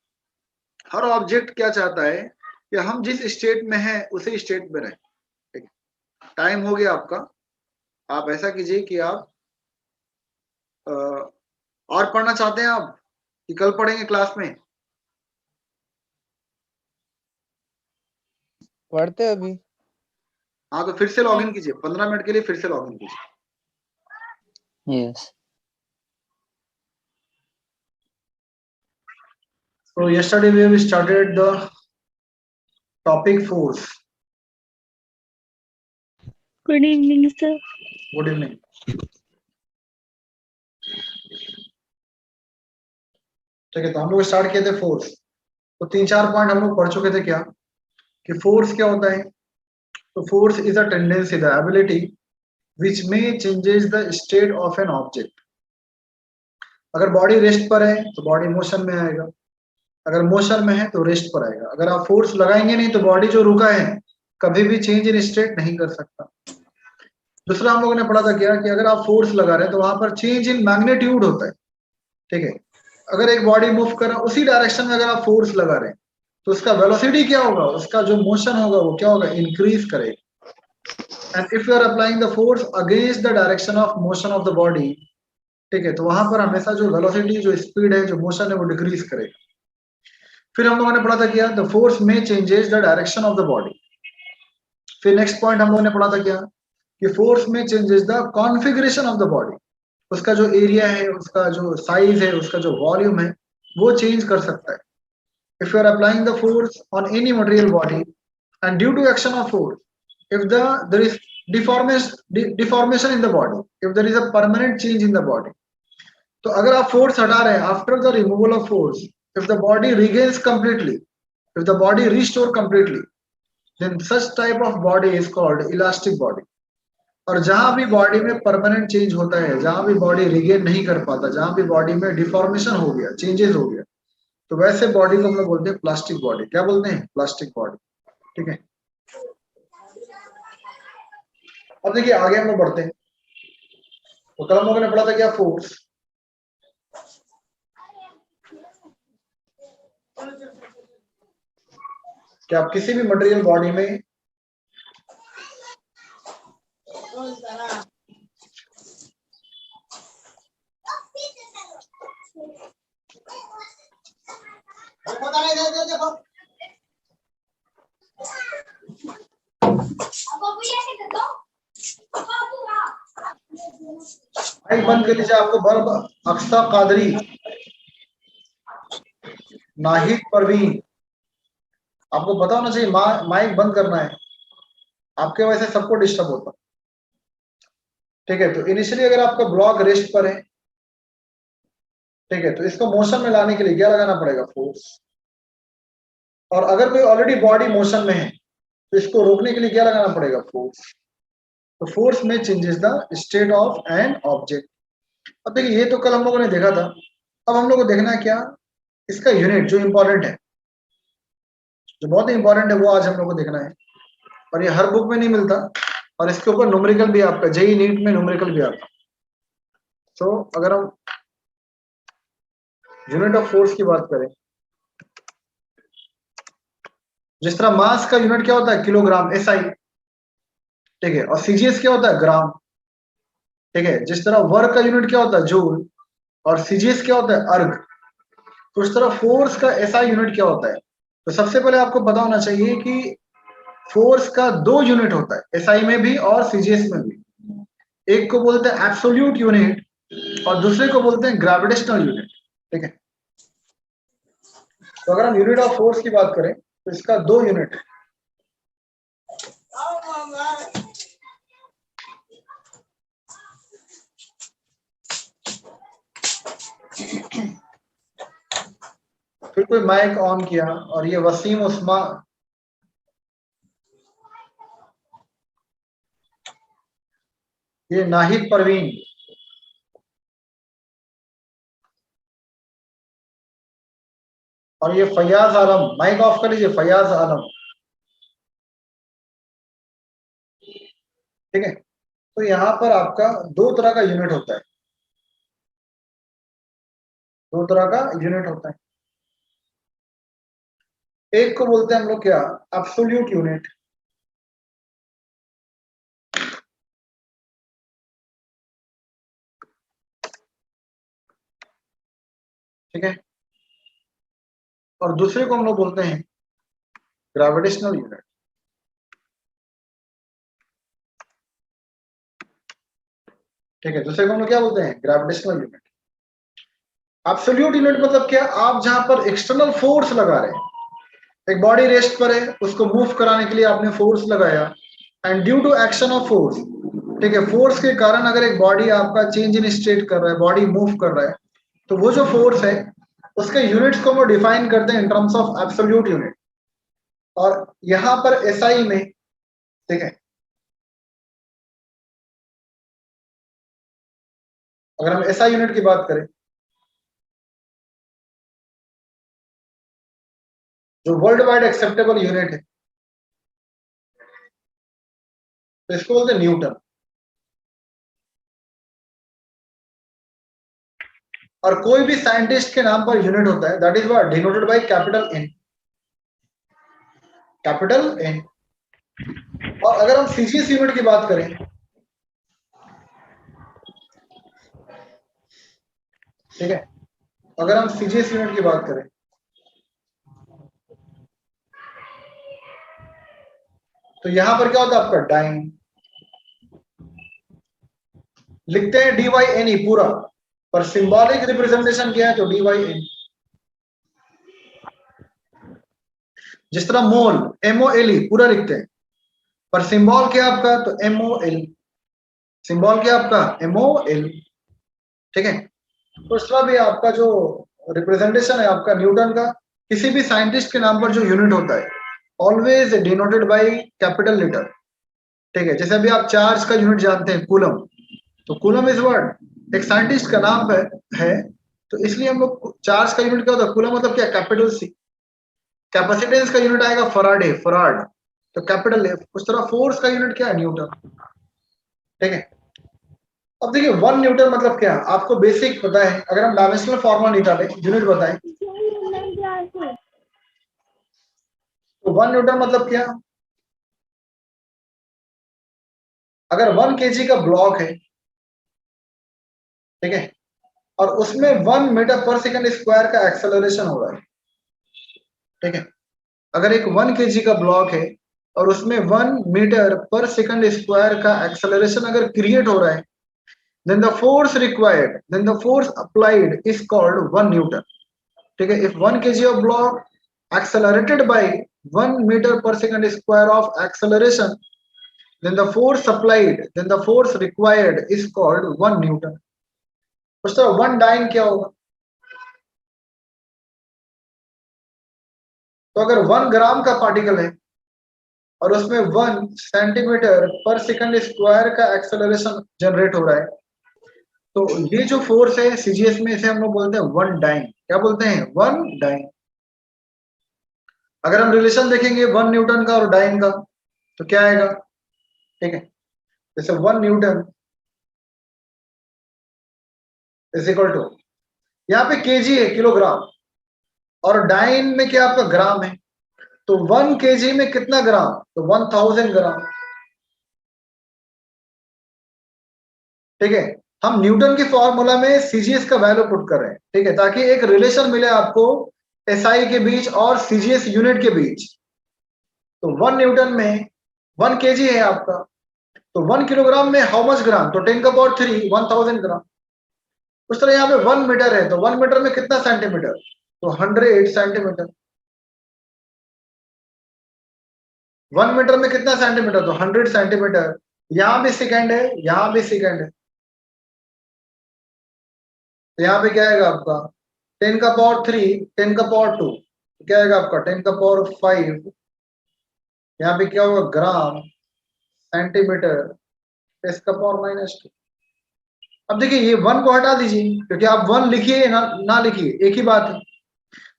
हर ऑब्जेक्ट क्या चाहता है कि हम जिस स्टेट में हैं उसी स्टेट में रहें. ठीक है. टाइम हो गया आपका. आप ऐसा कीजिए कि आप और पढ़ना चाहते हैं आप कि कल पढ़ेंगे क्लास में? पढ़ते अभी. हाँ, तो फिर से लॉगिन कीजिए. 15 मिनट के लिए फिर से लॉगिन कीजिए. Yes. So yesterday we have started the topic force. Good evening, sir. Good evening. ठीक है. तो हम लोग स्टार्ट किए थे फोर्स. तो 3-4 पॉइंट हम लोग पढ़ चुके थे. क्या कि फोर्स क्या होता है? तो force is a tendency, the ability which may changes the state of an object. अगर बॉडी रेस्ट पर है तो बॉडी मोशन में आएगा, अगर मोशन में है तो रेस्ट पर आएगा. अगर आप फोर्स लगाएंगे नहीं तो बॉडी जो रुका है कभी भी चेंज इन स्टेट नहीं कर सकता. दूसरा हम लोगों ने पढ़ा था क्या कि अगर आप फोर्स लगा रहे हैं तो वहां पर चेंज इन मैग्नीट्यूड होता है. ठीक है. अगर एक बॉडी मूव कर रहा है उसी डायरेक्शन में अगर आप फोर्स लगा रहे हैं तो उसका वेलोसिटी क्या होगा? उसका जो मोशन होगा वो क्या होगा? इंक्रीज करेगा. And if you are applying the force against the direction of motion of the body, ठीक है, तो वहां पर हमेशा जो वेलोसिटी, जो स्पीड है, जो मोशन है, वो डिक्रीज करेगा. फिर हम लोगों ने पढ़ा था क्या? द फोर्स में changes the direction of the body. फिर नेक्स्ट पॉइंट हम लोगों ने पढ़ा था क्या कि फोर्स में changes the configuration of the body. उसका जो एरिया है, उसका जो साइज है, उसका जो वॉल्यूम है, वो चेंज कर सकता है. If you are applying the force on any material body and due to action of force, if there is deformation in the body, if there is a permanent change in the body, तो अगर आप force हटा रहे हैं, after the removal of force, if the body regains completely, if the body restore completely, then such type of body is called elastic body. और जहां भी body में परमानेंट चेंज होता है, जहां भी बॉडी रिगेन नहीं कर पाता, जहां भी बॉडी में डिफॉर्मेशन हो गया, चेंजेस हो गया, तो वैसे बॉडी को हम लोग बोलते हैं प्लास्टिक बॉडी. क्या बोलते हैं? Plastic body. ठीक है. अब देखिए आगे हम लोग बढ़ते हैं. तो कल हम लोगों ने पढ़ा था क्या? फोर्स. क्या आप किसी भी मटेरियल बॉडी में माइक बंद कर लीजिए. आपको बर्ब अक्सा कादरी, नाहिद परवीन, आपको पता होना चाहिए माइक बंद करना है. आपके वजह से सबको डिस्टर्ब होता. ठीक है. तो इनिशियली अगर आपका ब्लॉग रेस्ट पर है ठीक है, तो इसको मोशन में लाने के लिए क्या लगाना पड़ेगा? फोर्स। और अगर कोई ऑलरेडी बॉडी मोशन में है तो इसको रोकने के लिए क्या लगाना पड़ेगा? फोर्स। तो फोर्स में changes the state of an object. अब देखिए, ये तो कल हम लोगों ने देखा था। अब हम लोग को देखना है क्या? इसका यूनिट जो इंपॉर्टेंट है, जो बहुत ही इंपॉर्टेंट है, वो आज हम लोग को देखना है। और ये हर बुक में नहीं मिलता, और इसके ऊपर न्यूमेरिकल भी आपका जेईई नीट में न्यूमेरिकल भी आता। तो अगर हम यूनिट ऑफ फोर्स की बात करें, जिस तरह मास का यूनिट क्या होता है? Kilogram, SI. ठीक है, और सीजीएस क्या होता है? ग्राम। ठीक है, जिस तरह वर्क का यूनिट क्या होता है? जूल, और सीजीएस क्या होता है? अर्ग। तो इस तरह फोर्स का एसआई यूनिट क्या होता है? तो सबसे पहले आपको पता होना चाहिए कि फोर्स का दो यूनिट होता है, एसआई में भी और सीजीएस में भी। एक को बोलते हैं एब्सोल्यूट यूनिट और दूसरे को बोलते हैं ग्रेविटेशनल यूनिट। ठीक है, तो अगर हम यूनिट ऑफ फोर्स की बात करें तो इसका दो यूनिट है। फिर कोई माइक ऑन किया और ये वसीम उस्मा, ये नाहिद परवीन, और ये फयाज आलम। माइक ऑफ कर लीजिए, फयाज आलम। ठीक है, तो यहाँ पर आपका दो तरह का यूनिट होता है, दो तरह का यूनिट होता है। एक को बोलते हैं हम लोग क्या? Absolute unit. ठीक है, और दूसरे को हम लोग बोलते हैं ग्रेविटेशनल यूनिट। ठीक है, दूसरे को हम लोग क्या बोलते हैं? Gravitational unit. एब्सोल्यूट यूनिट मतलब क्या? आप जहां पर एक्सटर्नल फोर्स लगा रहे हैं, एक बॉडी रेस्ट पर है, उसको मूव कराने के लिए आपने फोर्स लगाया, and due to action of force, ठीक है, फोर्स के कारण अगर एक बॉडी आपका चेंज इन स्टेट कर रहा है, बॉडी मूव कर रहा है, तो वो जो फोर्स है उसके यूनिट्स को हम डिफाइन करते हैं in terms of absolute unit. और यहां पर एसआई में, ठीक है, अगर हम एसआई यूनिट की बात करें, जो वर्ल्ड वाइड एक्सेप्टेबल यूनिट है, तो इसको बोलते हैं न्यूटन। और कोई भी साइंटिस्ट के नाम पर यूनिट होता है, that is what denoted by capital N, capital N. और अगर हम सीजीएस यूनिट की बात करें, ठीक है, अगर हम सीजीएस यूनिट की बात करें, तो यहां पर क्या होता है आपका? डाइन। लिखते हैं डी वाई एन ई पूरा, पर सिंबॉलिक रिप्रेजेंटेशन क्या है? तो डी वाई एन। जिस तरह मोल, एमओएलई पूरा लिखते हैं, पर सिंबल क्या आपका? तो एमओएल। सिंबल क्या आपका? एमओएल। ठीक है, तो इस तरह भी आपका जो रिप्रेजेंटेशन है आपका न्यूटन का, किसी भी साइंटिस्ट के नाम पर जो यूनिट होता है always denoted by capital letter. ठीक है, जैसे अभी आप चार्ज का यूनिट जानते हैं, कूलम, तो कूलम इज वर्ड एक साइंटिस्ट का नाम है, तो इसलिए हम लोग चार्ज का यूनिट क्या होता है? कूलम मतलब क्या? Capital C. कैपेसिटेंस का यूनिट आएगा फराडे, फराड, तो कैपिटल एफ। उस तरह फोर्स का यूनिट क्या है? न्यूटन। ठीक है, अब देखिए 1 न्यूटन मतलब क्या? आपको बेसिक पता है, अगर हम डायमेंशनल फॉर्मूला निकाले, यूनिट बताएं, तो 1 न्यूटन मतलब क्या? अगर 1 केजी का ब्लॉक है, ठीक है, और उसमें 1 मीटर पर सेकंड स्क्वायर का एक्सेलरेशन हो रहा है, ठीक है, अगर एक 1 केजी का ब्लॉक है और उसमें 1 मीटर पर सेकंड स्क्वायर का एक्सेलरेशन अगर क्रिएट हो रहा है, then the force required, then the force applied is called 1 Newton. ठीक है, if 1 kg of block accelerated by 1 meter per second square of acceleration, then the force applied, then the force required is called 1 Newton. उस तरह 1 dine क्या होगा? तो अगर 1 ग्राम का particle है और उसमें 1 सेंटीमीटर पर सेकंड स्क्वायर का एक्सेलरेशन जनरेट हो रहा है, तो ये जो फोर्स है सीजीएस में इसे हम लोग बोलते हैं 1 डाइन। क्या बोलते हैं? 1 डाइन। अगर हम रिलेशन देखेंगे 1 न्यूटन का और डाइन का, तो क्या आएगा? ठीक है, जैसे 1 न्यूटन इज इक्वल टू, यहाँ पे केजी है, किलोग्राम, और डाइन में क्या आपका ग्राम है, तो 1 केजी में कितना ग्राम? तो 1000 ग्राम। ठीक है, हम न्यूटन के फॉर्मूला में सीजीएस का वैल्यू पुट कर रहे हैं, ठीक है, ताकि एक रिलेशन मिले आपको एसआई के बीच और सीजीएस यूनिट के बीच। तो 1 न्यूटन में 1 केजी है आपका, तो 1 किलोग्राम में हाउ मच ग्राम? तो 10 का पावर 3, 1000 ग्राम। उस तरह यहाँ पे 1 मीटर है, तो 1 मीटर में कितना सेंटीमीटर? तो 100 सेंटीमीटर। 1 मीटर में कितना सेंटीमीटर? तो 100 सेंटीमीटर। यहाँ भी सेकंड है, यहाँ भी सेकंड है, तो यहाँ पे क्या आएगा आपका? 10 का पावर 3, 10 का पावर 2, क्या आएगा आपका? 10 का पावर 5। यहाँ पे क्या होगा? ग्राम सेंटीमीटर इसका पावर -2। अब देखिए ये 1 को हटा दीजिए, क्योंकि आप 1 लिखिए ना लिखिए एक ही बात है।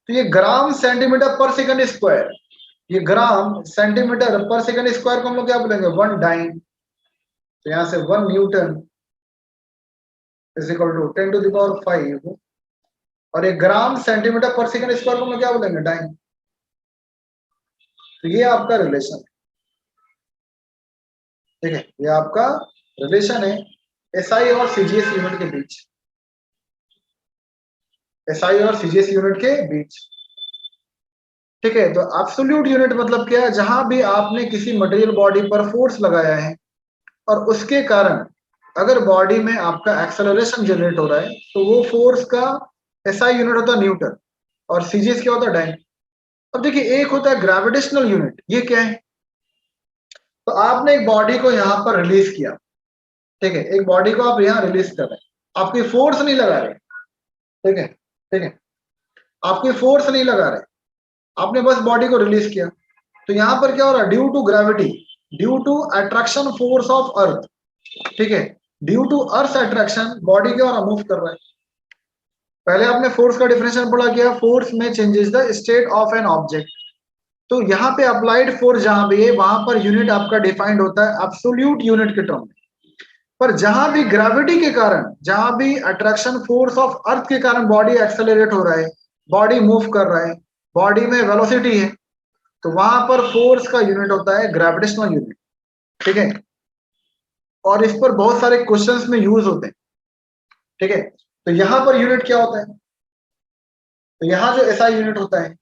तो ये ग्राम सेंटीमीटर पर सेकंड स्क्वायर, ये ग्राम सेंटीमीटर पर सेकंड स्क्वायर को हम लोग क्या बोलेंगे? 1 डाइन। तो यहाँ से 1 newton is equal to 10 to the power 5, और ये ग्राम सेंटीमीटर पर सेकंड स्क्वायर को हम लोग क्या बोलेंगे? डाइन। तो ये आपका रिलेशन है, ठीक है, ये आपका रिलेशन है एसआई और सीजीएस यूनिट के बीच, एसआई और सीजीएस यूनिट के बीच। ठीक है, तो एब्सोल्यूट यूनिट मतलब क्या है? जहां भी आपने किसी मटेरियल बॉडी पर फोर्स लगाया है और उसके कारण अगर बॉडी में आपका एक्सेलरेशन जनरेट हो रहा है, तो वो फोर्स का एसआई यूनिट होता है न्यूटन, और सीजीएस क्या होता है? डाइन। अब देखिए एक होता है ग्रेविटेशनल यूनिट, ये क्या है? तो आपने एक बॉडी को यहाँ पर रिलीज किया, ठीक है, एक बॉडी को आप यहाँ रिलीज कर रहे हैं, आपकी फोर्स नहीं लगा रहे, ठीक है, ठीक है, आपकी फोर्स नहीं लगा रहे, आपने बस बॉडी को रिलीज किया। तो यहाँ पर क्या हो रहा है? Due to gravity, due to attraction force of earth, ठीक है, due to earth attraction body क्या हो रहा? मूव कर रहा है। पहले आपने फोर्स का डिफिनेशन पढ़ा किया, फोर्स में changes the state of an object. तो यहाँ पे अप्लाइड फोर्स जहां भी है वहां पर यूनिट आपका डिफाइंड होता है एब्सोल्यूट यूनिट के टर्म में। पर जहां भी ग्रेविटी के कारण, जहां भी अट्रैक्शन फोर्स ऑफ अर्थ के कारण बॉडी एक्सेलरेट हो रहा है, बॉडी मूव कर रहा है, बॉडी में वेलोसिटी है, तो वहां पर फोर्स का यूनिट होता है ग्रेविटेशनल यूनिट, ठीक है, और इस पर बहुत सारे क्वेश्चंस में यूज होते हैं, ठीक है। तो यहां पर यूनिट क्या होता है? तो यहां जो ऐसा यूनिट होता है,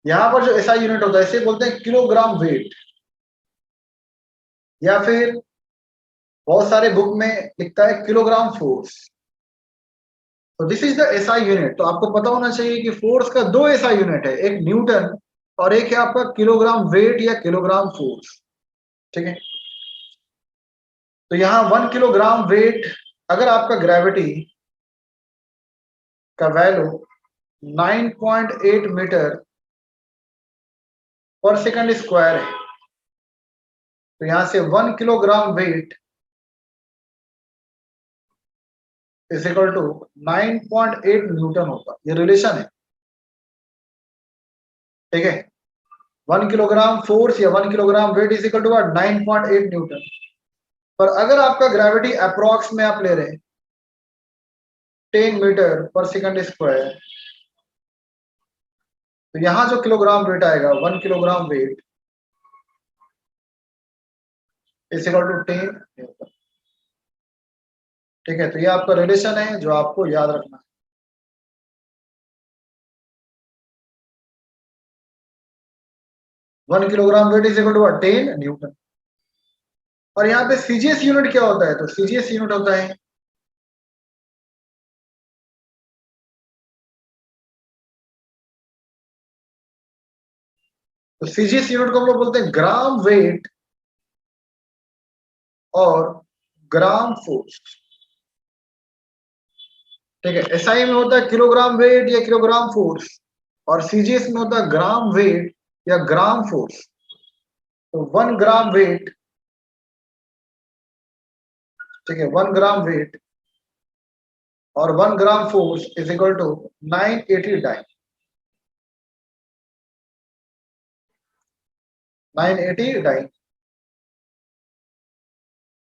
यहां पर जो ऐसा यूनिट होता है इसे बोलते हैं किलोग्राम वेट, या फिर बहुत सारे बुक में लिखता है किलोग्राम फोर्स। तो this is the SI unit. तो आपको पता होना चाहिए कि फोर्स का 2 एसआई यूनिट है, एक न्यूटन और एक है आपका किलोग्राम वेट या किलोग्राम फोर्स, ठीक है। तो यहाँ 1 किलोग्राम वेट, अगर आपका ग्रेविटी का वैल्यू 9.8 मीटर पर सेकंड स्क्वायर है, तो यहां से 1 kilogram weight is equal to 9.8 newton होगा। ये रिलेशन है, ठीक है, 1 किलोग्राम फोर्स या 1 kilogram weight is equal to 9.8 newton. पर अगर आपका ग्रेविटी अप्रोक्स में आप ले रहे हैं 10 मीटर पर सेकंड स्क्वायर, तो यहां जो किलोग्राम वेट आएगा 1 kilogram weight is equal to 10 newton, ठीक है। तो ये आपका रिलेशन है जो आपको याद रखना है। 1 kilogram weight is equal to 10 newton. और यहाँ पे सीजीएस यूनिट क्या होता है? तो सीजीएस यूनिट होता है तो सीजीएस यूनिट को हम लोग बोलते हैं ग्राम वेट और ग्राम फोर्स। ठीक है, एसआई में होता है किलोग्राम वेट या किलोग्राम फोर्स, और सीजीएस में होता है ग्राम वेट या ग्राम फोर्स। तो 1 ग्राम वेट, ठीक है, 1 ग्राम वेट और 1 gram force is equal to 980 dyne, 980 dyne.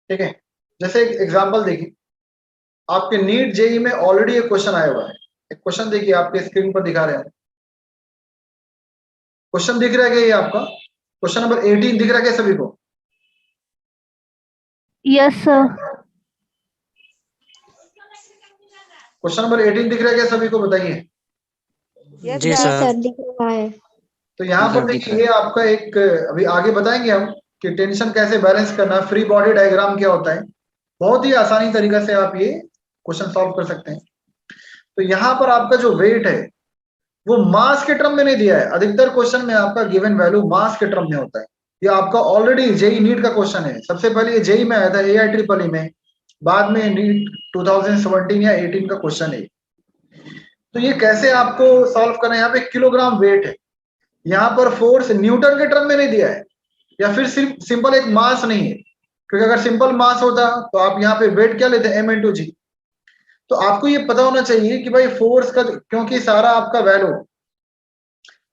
ठीक है, जैसे एक एग्जांपल देखिए, आपके नीट जेई में ऑलरेडी एक क्वेश्चन आया हुआ है। एक क्वेश्चन देखिए, आपके स्क्रीन पर दिखा रहे हैं। क्वेश्चन दिख रहा है क्या ये आपका? क्वेश्चन नंबर 18 दिख रहा है क्या सभी को? Yes sir. क्वेश्चन नंबर 18 दिख रहा है क्या सभी को, बताइए। जी सर। दिख रहा है। तो यहाँ पर दिख देखिए, ये आपका एक, अभी आगे बताएंगे हम कि टेंशन कैसे बैलेंस करना है, फ्री बॉडी डायग्राम क्या होता है। बहुत ही आसानी तरीका से आप ये क्वेश्चन सॉल्व कर सकते हैं। तो यहाँ पर आपका जो वेट है वो मास के टर्म में नहीं दिया है। अधिकतर क्वेश्चन में आपका गिवन वैल्यू मास के टर्म में होता है। ये आपका ऑलरेडी जेई नीट का क्वेश्चन है। सबसे पहले ये जेई में आया था, एआई ट्रिपल ई में, बाद में नीट 2017 या 18 का क्वेश्चन है। तो ये कैसे आपको सॉल्व करना है, यहाँ पे किलोग्राम वेट है, यहाँ पर फोर्स न्यूटन के टर्म में नहीं दिया है, या फिर सिर्फ सिंपल एक मास नहीं है, क्योंकि अगर सिंपल मास होता तो आप यहाँ पे वेट क्या लेते हैं, m/g। तो आपको ये पता होना चाहिए कि भाई फोर्स का, क्योंकि सारा आपका वैल्यू,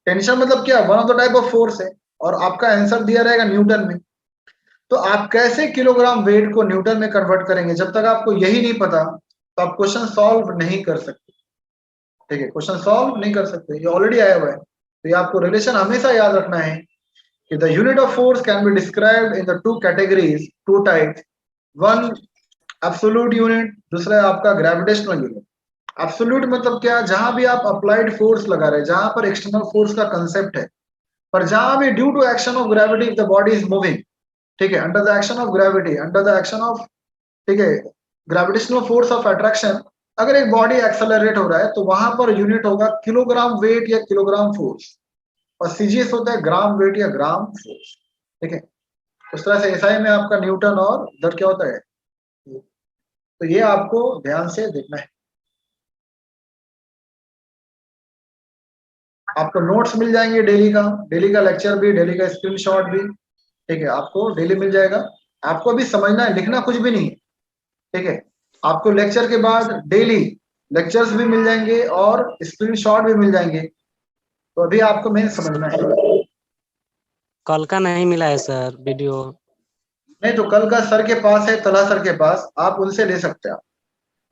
टेंशन मतलब क्या, one of the type of force है, और आपका आंसर दिया रहेगा न्यूटन में। तो आप कैसे किलोग्राम वेट को न्यूटन में कन्वर्ट करेंगे, जब तक आपको यही नहीं पता तो आप क्वेश्चन सॉल्व नहीं कर सकते। ठीक है, क्वेश्चन सॉल्व नहीं कर सकते, ये ऑलरेडी आया हुआ है। तो ये आपको रिलेशन हमेशा याद रखना है कि the unit of force can be described in the 2 categories, 2 types. One absolute unit, दूसरा है आपका ग्रेविटेशनल यूनिट। एब्सोल्यूट मतलब क्या, जहां भी आप अप्लाइड फोर्स लगा रहे हैं, जहां पर एक्सटर्नल फोर्स का कंसेप्ट है, पर जहां भी due to action of gravity the body is moving, ठीक है, under the action of gravity, under the action of, ठीक है, ग्रेविटेशनल फोर्स ऑफ अट्रैक्शन, अगर एक बॉडी एक्सेलरेट हो रहा है तो वहां पर यूनिट होगा किलोग्राम वेट या किलोग्राम फोर्स, और सीजीएस होता है ग्राम वेट या ग्राम फोर्स। ठीक है, उस तरह से एसआई में आपका न्यूटन और इधर क्या होता है। तो ये आपको ध्यान से देखना है। आपको नोट्स मिल जाएंगे डेली का लेक्चर भी, डेली का स्क्रीनशॉट भी, ठीक है, आपको डेली मिल जाएगा। आपको भी समझना है, लिखना कुछ भी नहीं है। ठीक है, आपको लेक्चर के बाद डेली लेक्चर्स भी मिल जाएंगे और स्क्रीनशॉट भी मिल जाएंगे। तो अभी आपको मेन समझना है। कल का नहीं मिला है सर वीडियो। नहीं तो कल का सर के पास है, तला सर के पास, आप उनसे ले सकते हैं।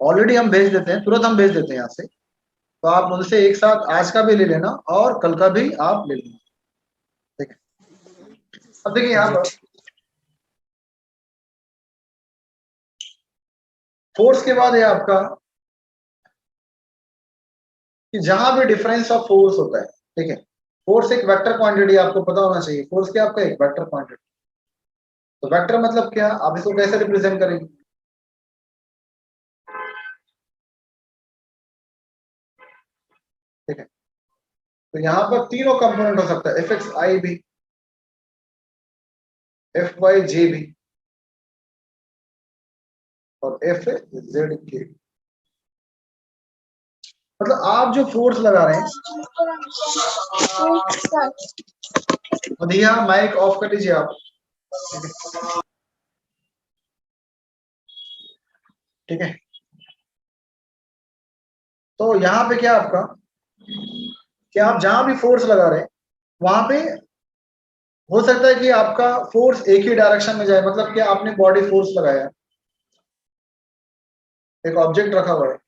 ऑलरेडी हम भेज देते हैं, तुरंत हम भेज देते हैं यहाँ से। तो आप उनसे एक साथ आज का भी ले लेना और कल का भी आप ले लेना। ठीक है, अब देखिए यहाँ पर फोर्स के बाद है आपका कि जहां भी डिफरेंस ऑफ फोर्स होता है, ठीक है, फोर्स एक वेक्टर क्वांटिटी, आपको पता होना चाहिए। फोर्स क्या आपका एक वेक्टर क्वांटिटी। तो वेक्टर मतलब क्या, आप इसको कैसे रिप्रेजेंट करेंगे? ठीक है, तो यहाँ पर तीनों कंपोनेंट हो सकता है, एफ एक्स आई भी, एफ वाई जे भी, और एफ जेड के। मतलब आप जो फोर्स लगा रहे हैं, मधिया माइक ऑफ कर लीजिए आप। ठीक है, तो यहाँ पे क्या आपका, कि आप जहां भी फोर्स लगा रहे हैं वहां पे हो सकता है कि आपका फोर्स एक ही डायरेक्शन में जाए। मतलब क्या, आपने बॉडी फोर्स लगाया, एक ऑब्जेक्ट रखा हुआ है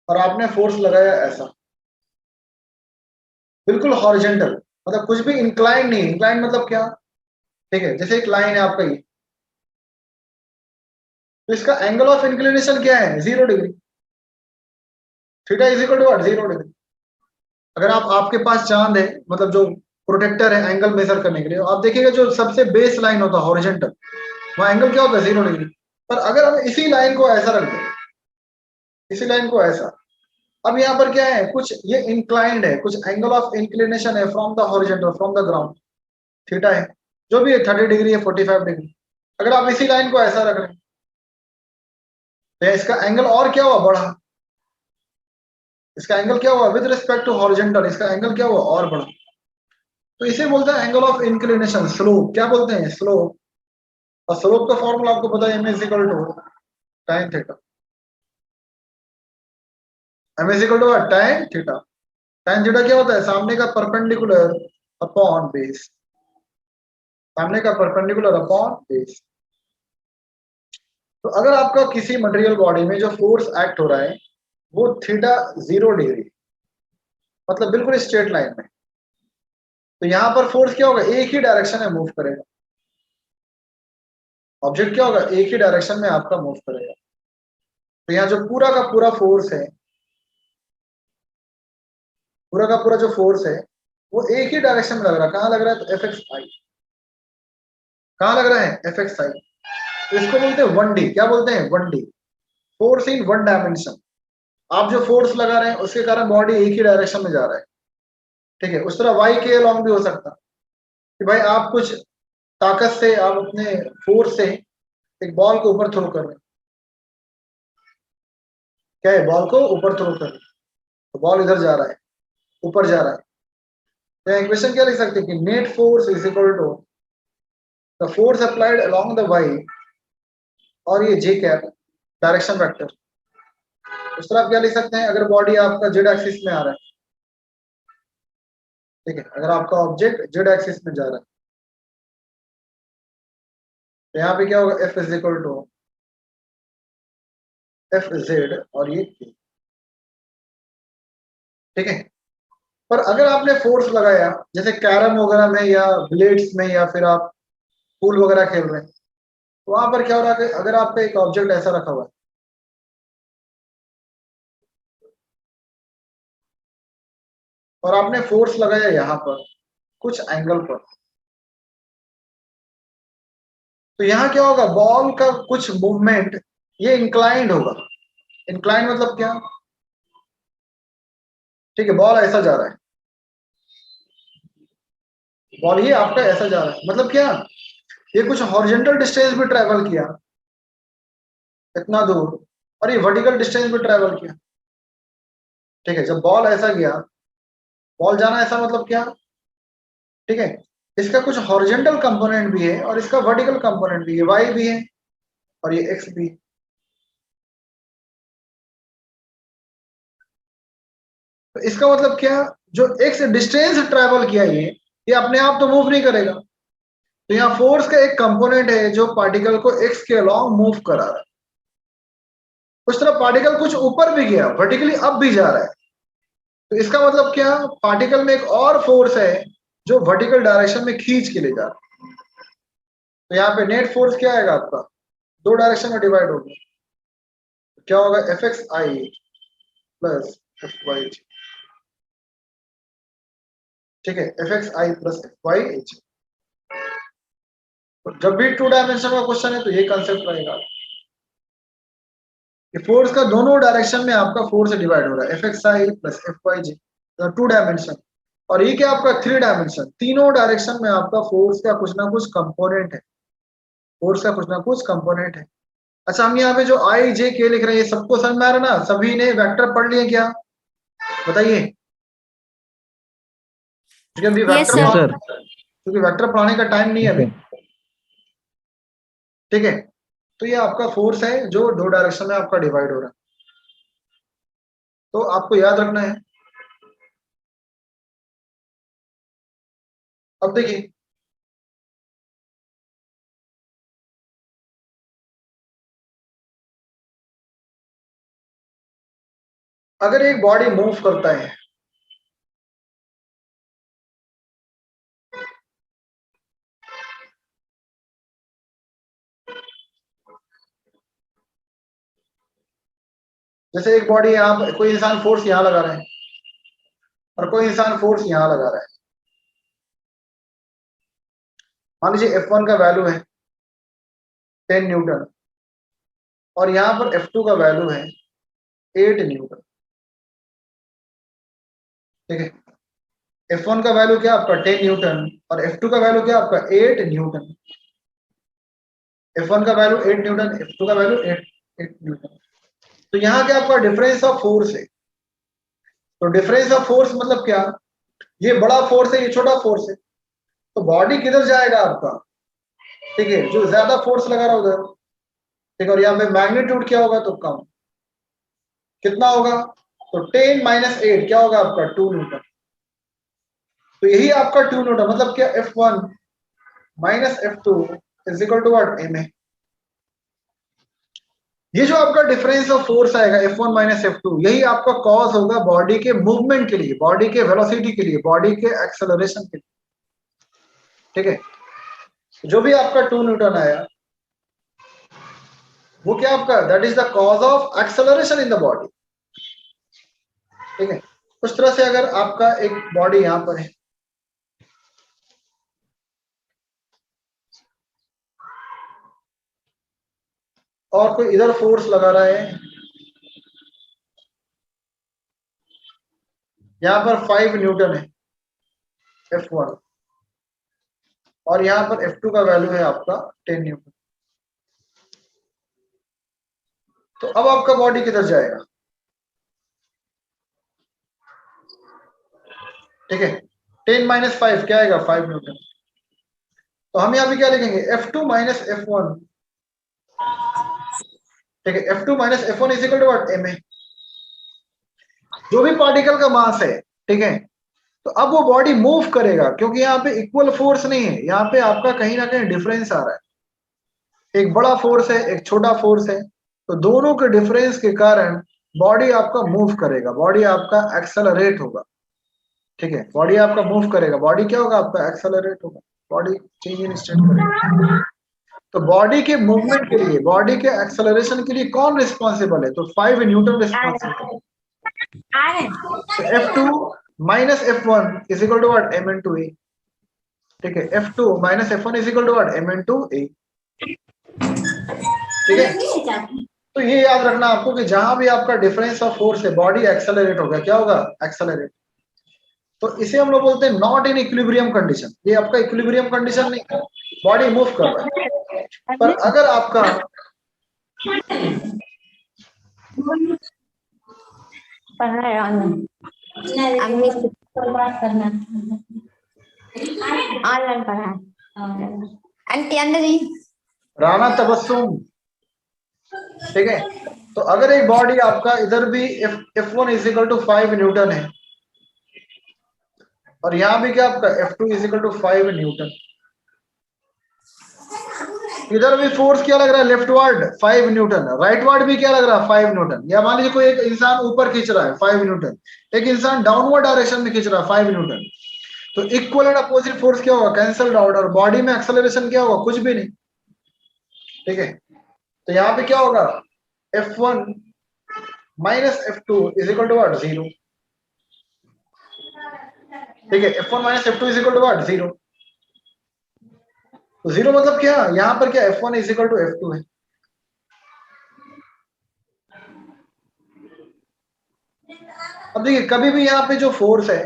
और आपने फोर्स लगाया ऐसा, बिल्कुल हॉरिजॉन्टल, मतलब कुछ भी इंक्लाइन नहीं। इंक्लाइन मतलब क्या, ठीक है, जैसे एक लाइन है आपका ये, तो इसका एंगल ऑफ इंक्लिनेशन क्या है, 0 degree. Theta is equal to what, 0 degree. अगर आपके पास चांद है, मतलब जो प्रोटेक्टर है एंगल मेजर करने के लिए, आप देखिएगा जो सबसे बेस लाइन होता है हॉरिजॉन्टल, वहां एंगल क्या होता है, 0 डिग्री। पर अगर हम इसी लाइन को ऐसा रख दें, इसी लाइन को ऐसा, अब यहाँ पर क्या है, कुछ ये इंक्लाइंड है, कुछ एंगल ऑफ इंक्लिनेशन है from the horizontal, from the ground, theta है। जो भी है 30 डिग्री है 45 डिग्री, अगर आप इसी लाइन को ऐसा रख रहे हैं तो इसका एंगल और क्या हुआ, बढ़ा। इसका एंगल क्या हुआ विद रिस्पेक्ट टू हॉरिजॉन्टल, इसका एंगल क्या हुआ और बढ़ा। तो इसे बोलते हैं एंगल ऑफ इंक्लिनेशन, स्लोप। क्या बोलते हैं, स्लोप। और स्लोप का फॉर्मूला आपको पता है, m is equal to tan theta. m is equal to tan theta. tan theta क्या होता है, सामने का परपेंडिकुलर अपॉन बेस, सामने का परपेंडिकुलर अपॉन बेस। तो अगर आपका किसी मटेरियल बॉडी में जो फोर्स एक्ट हो रहा है वो थीटा 0 डिग्री, मतलब बिल्कुल स्ट्रेट लाइन में, तो यहां पर फोर्स क्या होगा, एक ही डायरेक्शन में मूव करेगा। ऑब्जेक्ट क्या होगा, एक ही डायरेक्शन में आपका मूव करेगा। तो यहाँ जो पूरा का पूरा फोर्स है, पूरा का पूरा जो फोर्स है वो एक ही डायरेक्शन में लग रहा है। कहाँ लग रहा है, तो एफ एक्स आई। कहाँ लग रहा है, एफ एक्स आई। तो इसको बोलते हैं 1D। क्या बोलते हैं, 1D, force in one dimension. आप जो फोर्स लगा रहे हैं उसके कारण बॉडी एक ही डायरेक्शन में जा रहा है, ठीक है। उस तरह वाई के अलॉन्ग भी हो सकता है कि भाई आप कुछ ताकत से, आप अपने फोर्स से एक बॉल को ऊपर थ्रो कर रहे हैं। क्या है, बॉल को ऊपर थ्रो कर रहे हैं, तो बॉल इधर जा रहा है, ऊपर जा रहा है। तो इक्वेशन क्या लिख सकते हैं कि net force is equal to the force applied along the Y, और ये जे कैप डायरेक्शन वेक्टर। उस तरह आप क्या लिख सकते हैं, अगर बॉडी आपका जेड एक्सिस में आ रहा है, ठीक है, अगर आपका ऑब्जेक्ट जेड एक्सिस में जा रहा है तो यहाँ पे क्या होगा, F is equal to F Z और ये K, ठीक है। पर अगर आपने फोर्स लगाया जैसे कैरम वगैरह में या ब्लेड्स में, या फिर आप पूल वगैरह खेल रहे हैं, तो वहां पर क्या हो रहा है, अगर आपका एक ऑब्जेक्ट ऐसा रखा हुआ है और आपने फोर्स लगाया यहाँ पर कुछ एंगल पर, तो यहाँ क्या होगा, बॉल का कुछ मूवमेंट ये इंक्लाइंड होगा। इंक्लाइंड मतलब क्या, ठीक है, बॉल ऐसा जा रहा है, बॉल ये आपका ऐसा जा रहा है, मतलब क्या, ये कुछ हॉरिजॉन्टल डिस्टेंस भी ट्रेवल किया इतना दूर, और ये वर्टिकल डिस्टेंस भी ट्रेवल किया, ठीक है। जब बॉल ऐसा गया, बॉल जाना ऐसा मतलब क्या, ठीक है, इसका कुछ हॉरिजॉन्टल कंपोनेंट भी है और इसका वर्टिकल कंपोनेंट भी है, वाई भी है और ये एक्स भी है। तो इसका मतलब क्या, जो एक्स डिस्टेंस ट्रेवल किया ये अपने आप तो मूव नहीं करेगा। तो यहाँ फोर्स का एक कंपोनेंट है जो पार्टिकल को एक्स के अलोंग मूव करा रहा है। उस तरह पार्टिकल कुछ ऊपर भी गया, वर्टिकली अब भी जा रहा है, तो इसका मतलब क्या, पार्टिकल में एक और फोर्स है जो वर्टिकल डायरेक्शन में खींच के ले जा रहा है। तो यहाँ पे नेट फोर्स क्या आएगा आपका, दो डायरेक्शन में डिवाइड होगा, क्या होगा, F X I plus F Y, ठीक है, F X I plus F Y H. तो जब भी टू डायमेंशन का क्वेश्चन है तो ये कंसेप्ट रहेगा कि फोर्स का दोनों डायरेक्शन में आपका फोर्स डिवाइड हो रहा है, F X I plus F Y G, two dimension. और ये क्या आपका थ्री डायमेंशन, तीनों डायरेक्शन में आपका फोर्स का कुछ ना कुछ कंपोनेंट है, फोर्स का कुछ ना कुछ कंपोनेंट है। अच्छा, हम यहाँ पे जो आई जे के लिख रहे हैं ये सबको समझ में आ रहा है ना, सभी ने वेक्टर पढ़ लिए क्या, बताइए। क्योंकि अभी Yes, वेक्टर sir. क्योंकि वेक्टर पढ़ाने का टाइम नहीं है अभी, ठीक है। तो ये आपका फोर्स है जो दो डायरेक्शन में आपका डिवाइड हो रहा है, तो आपको याद रखना है। अब देखिए, अगर एक बॉडी मूव करता है, जैसे एक बॉडी यहाँ, कोई इंसान फोर्स यहाँ लगा रहा है और कोई इंसान फोर्स यहाँ लगा रहा है, मान लीजिए F1 का वैल्यू है 10 न्यूटन और यहाँ पर F2 का वैल्यू है 8 न्यूटन, ठीक है। F1 का वैल्यू क्या आपका 10 न्यूटन और F2 का वैल्यू क्या आपका 8 न्यूटन। F1 का वैल्यू 8 न्यूटन, F2 का वैल्यू 8 न्यूटन। तो यहाँ क्या आपका डिफरेंस ऑफ फोर्स है। तो डिफरेंस ऑफ फोर्स मतलब क्या, ये बड़ा फोर्स है, ये छोटा फोर्स है, तो बॉडी किधर जाएगा आपका, ठीक है, जो ज्यादा फोर्स लगा रहा उधर, ठीक है। और यहाँ पे मैग्नीट्यूड क्या होगा, तो कम, कितना होगा, तो 10 - 8 क्या होगा आपका 2 न्यूटन। तो यही आपका 2 न्यूटन मतलब क्या, F1 - F2 is equal to what, ma। ये जो आपका डिफरेंस ऑफ फोर्स आएगा F1 - F2, यही आपका कॉज होगा बॉडी के मूवमेंट के लिए, बॉडी के वेलोसिटी के लिए, बॉडी के एक्सेलरेशन के लिए, ठीक है। जो भी आपका 2 न्यूटन आया वो क्या आपका, that is the cause of acceleration in the body, ठीक है। उस तरह से अगर आपका एक बॉडी यहां पर है, और कोई इधर फोर्स लगा रहा है, यहां पर 5 न्यूटन है F1 और यहां पर F2 का वैल्यू है आपका 10 न्यूटन। तो अब आपका बॉडी किधर जाएगा, ठीक है। 10 - 5 क्या आएगा, 5 न्यूटन। तो हम यहाँ पे क्या लिखेंगे, F2 - F1, ठीक है। F2 - F1 is equal to what, ma। जो भी पार्टिकल का मास है, ठीक है, तो अब वो बॉडी मूव करेगा, क्योंकि यहाँ पे इक्वल फोर्स नहीं है, यहाँ पे आपका कहीं ना कहीं डिफरेंस आ रहा है, एक बड़ा फोर्स है, एक छोटा फोर्स है, तो दोनों के डिफरेंस के कारण बॉडी आपका मूव करेगा, बॉडी आपका एक्सेलरेट होगा, ठीक है। बॉडी आपका मूव करेगा, बॉडी क्या होगा आपका, एक्सेलरेट होगा, बॉडी चेंज इन स्टेट करेगा। तो बॉडी के मूवमेंट के लिए, बॉडी के एक्सेलरेशन के लिए कौन रिस्पॉन्सिबल है, तो 5 न्यूटन रिस्पॉन्सिबल है। तो F2 - F1 is equal to what, m into a, ठीक है। F2 - F1 is equal to what, m into a, ठीक है। तो ये याद रखना आपको कि जहां भी आपका डिफरेंस ऑफ फोर्स है, बॉडी एक्सेलरेट होगा, क्या होगा, एक्सेलरेट। तो इसे हम लोग बोलते हैं नॉट इन इक्विलिब्रियम कंडीशन, ये आपका इक्विलिब्रियम कंडीशन नहीं है, बॉडी मूव कर रहा है। पर अगर आपका पढ़ना है ऑनलाइन पढ़ा है आंटी अंदर जी राणा तबस्सुम, ठीक है। तो अगर एक बॉडी आपका इधर भी F1 is equal to 5 Newton है और यहाँ भी क्या आपका F2 is equal to 5 Newton, इधर भी फोर्स क्या लग रहा है, लेफ्टवर्ड 5 न्यूटन, राइटवर्ड भी क्या लग रहा है, 5 न्यूटन। या मान लीजिए कोई एक इंसान ऊपर खींच रहा है 5 न्यूटन, एक इंसान डाउनवर्ड डायरेक्शन में खींच रहा है 5 न्यूटन, तो इक्वल एंड अपोजिट फोर्स क्या होगा, कैंसल्ड आउट, और बॉडी में एक्सेलरेशन क्या होगा, कुछ भी नहीं, ठीक है। तो यहाँ पे क्या होगा, F1 - F2 is equal to what, 0, ठीक है। F1 - F2 is equal to what, 0। तो 0 मतलब क्या, यहाँ पर क्या F1 is equal to F2 है। अब देखिए कभी भी यहाँ पे जो फोर्स है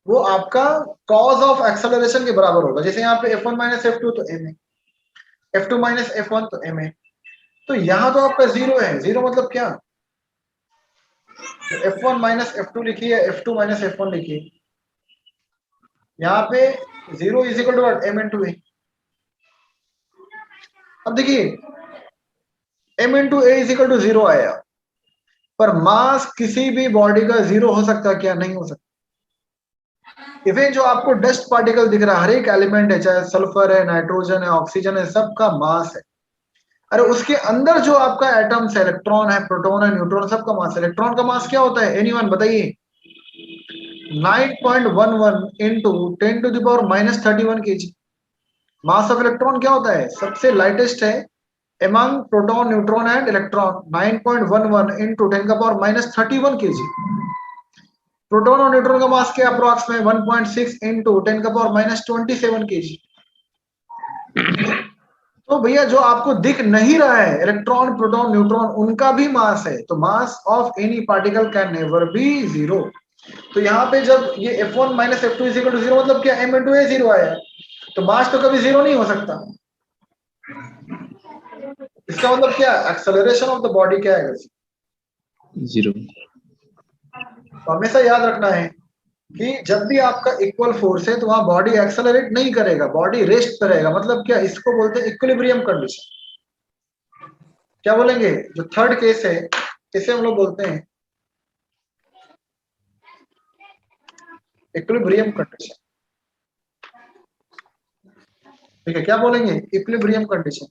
वो आपका कॉज ऑफ एक्सेलरेशन के बराबर होगा। जैसे यहाँ पे F1 - F2 तो ma, F2 - F1 तो ma। तो यहाँ तो आपका 0 है, 0 मतलब क्या, तो F1 - F2 लिखिए, F2 - F1 लिखिए, यहाँ पे 0 is equal to what, m into a। अब देखिए m into a is equal to 0 आया, पर मास किसी भी बॉडी का 0 हो सकता है क्या, नहीं हो सकता। इवन जो आपको डस्ट पार्टिकल दिख रहा है, हर एक एलिमेंट है, चाहे सल्फर है, नाइट्रोजन है, ऑक्सीजन है, सबका मास है। अरे उसके अंदर जो आपका एटम्स है, इलेक्ट्रॉन है, प्रोटॉन है, न्यूट्रॉन, सबका मास है। इलेक्ट्रॉन का मास क्या होता है, एनीवन बताइए, 9.11 into 10⁻³ kg। Mass of electron क्या होता है, सबसे लाइटेस्ट है among proton, neutron and electron, 9.11 into 10⁻³ kg। Proton और न्यूट्रॉन का मास क्या अप्रॉक्स में 1.6 into 10⁻27 kg। तो भैया जो आपको दिख नहीं रहा है, इलेक्ट्रॉन, प्रोटॉन, न्यूट्रॉन, उनका भी मास है। तो mass of any particle can never be 0। तो यहाँ पे जब ये F1 minus F2 is equal to 0 मतलब क्या, m इंटू ए 0 आया, तो मास तो कभी 0 नहीं हो सकता। इसका मतलब क्या, एक्सेलरेशन ऑफ द बॉडी क्या है, 0। तो हमेशा याद रखना है कि जब भी आपका इक्वल फोर्स है तो वहां बॉडी एक्सेलरेट नहीं करेगा, बॉडी रेस्ट पे रहेगा। मतलब क्या, इसको बोलते हैं इक्विलिब्रियम कंडीशन। क्या बोलेंगे, जो थर्ड केस है इसे हम लोग बोलते हैं इक्विलिब्रियम कंडीशन। ठीक है, क्या बोलेंगे, इक्विलिब्रियम कंडीशन,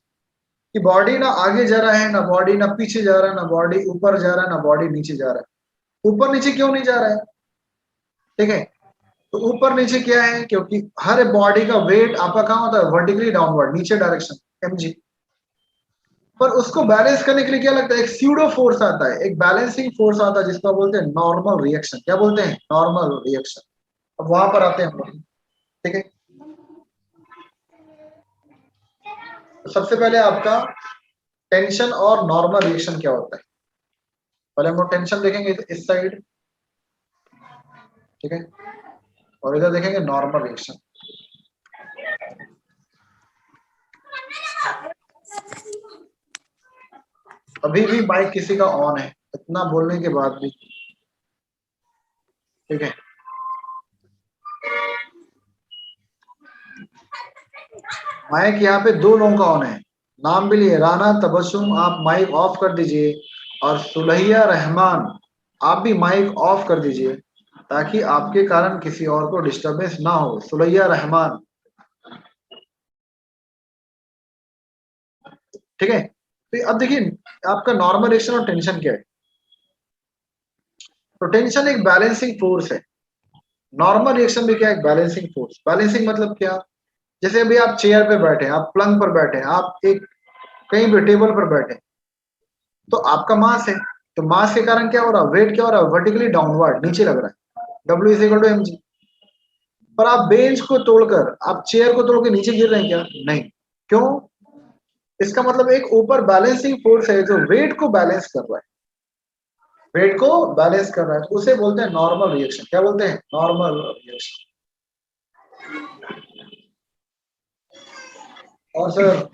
कि बॉडी ना आगे जा रहा है, ना बॉडी ना पीछे जा रहा है, ना बॉडी ऊपर जा रहा है, ना बॉडी नीचे जा रहा है। ऊपर नीचे क्यों नहीं जा रहा है, ठीक है, तो ऊपर नीचे क्या है, क्योंकि हर बॉडी का वेट आपका कहाँ होता है, वर्टिकली डाउनवर्ड, नीचे डायरेक्शन, mg। पर उसको बैलेंस करने के लिए क्या लगता है, एक स्यूडो फोर्स आता है, एक बैलेंसिंग फोर्स आता है, जिसको बोलते हैं नॉर्मल रिएक्शन। क्या बोलते हैं, नॉर्मल रिएक्शन। अब वहां पर आते हैं हम लोग, ठीक है। तो सबसे पहले आपका टेंशन और नॉर्मल रिएक्शन क्या होता है, पहले हम लोग टेंशन देखेंगे इस साइड, ठीक है, और इधर देखेंगे नॉर्मल रिएक्शन। अभी भी माइक किसी का ऑन है, इतना बोलने के बाद भी, ठीक है। माइक यहाँ पे दो लोगों का ऑन है, नाम भी लिए, राना तबस्सुम आप माइक ऑफ कर दीजिए, और सुलहिया रहमान आप भी माइक ऑफ कर दीजिए, ताकि आपके कारण किसी और को डिस्टरबेंस ना हो। सुलहिया रहमान, ठीक है। तो अब देखिए आपका नॉर्मल रिएक्शन और टेंशन क्या है। तो टेंशन एक बैलेंसिंग फोर्स है, नॉर्मल रिएक्शन भी क्या है, एक बैलेंसिंग फोर्स। बैलेंसिंग मतलब क्या, जैसे अभी आप चेयर पे बैठे हैं, आप पलंग पर बैठे हैं, आप एक कहीं भी टेबल पर बैठे, तो आपका मास है, तो मास के कारण क्या हो रहा है, वेट क्या हो रहा है, वर्टिकली डाउनवर्ड, नीचे लग रहा है, W is equal to mg। पर आप बेंच को तोड़कर, आप चेयर को तोड़ के नीचे गिर रहे हैं क्या, नहीं, क्यों, इसका मतलब एक ऊपर बैलेंसिंग फोर्स है जो वेट को बैलेंस कर रहा है, वेट को बैलेंस कर रहा है, तो उसे बोलते हैं नॉर्मल रिएक्शन। क्या बोलते हैं, नॉर्मल रिएक्शन। और सर,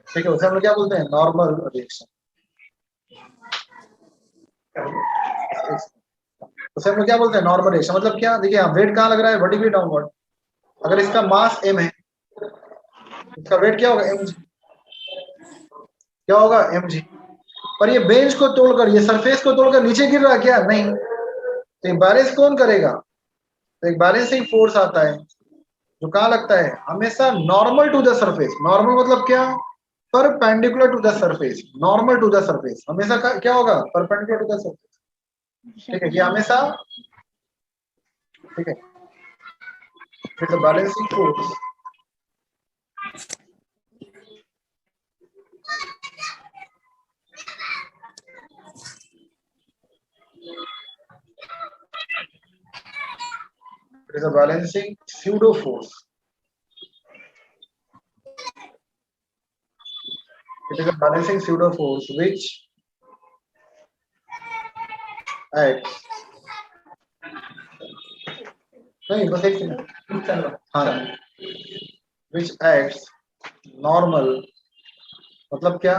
ठीक है, उसे हम लोग क्या बोलते हैं, नॉर्मल रिएक्शन। उसे हम लोग क्या बोलते हैं, नॉर्मल रिएक्शन। मतलब क्या, देखिए वेट कहाँ लग रहा है, वर्टिकली डाउनवर्ड। अगर इसका मास m है, इसका वेट क्या होगा, mg। क्या होगा, mg। पर ये बेंच को तोड़कर, ये सरफेस को तोड़कर नीचे गिर रहा है क्या, नहीं, तो ये बैलेंस कौन करेगा, तो एक बैलेंसिंग फोर्स आता है जो कहाँ लगता है, हमेशा normal to the surface. Normal मतलब क्या, perpendicular to the surface, normal to the surface, हमेशा क्या होगा, परपेंडिकुलर टू द सरफेस, ठीक है, ये हमेशा, ठीक है, it's a balancing force. It is a balancing pseudo force. It is a balancing pseudo force which acts. नहीं, बस एक सेकंड, हाँ, which acts normal, मतलब क्या,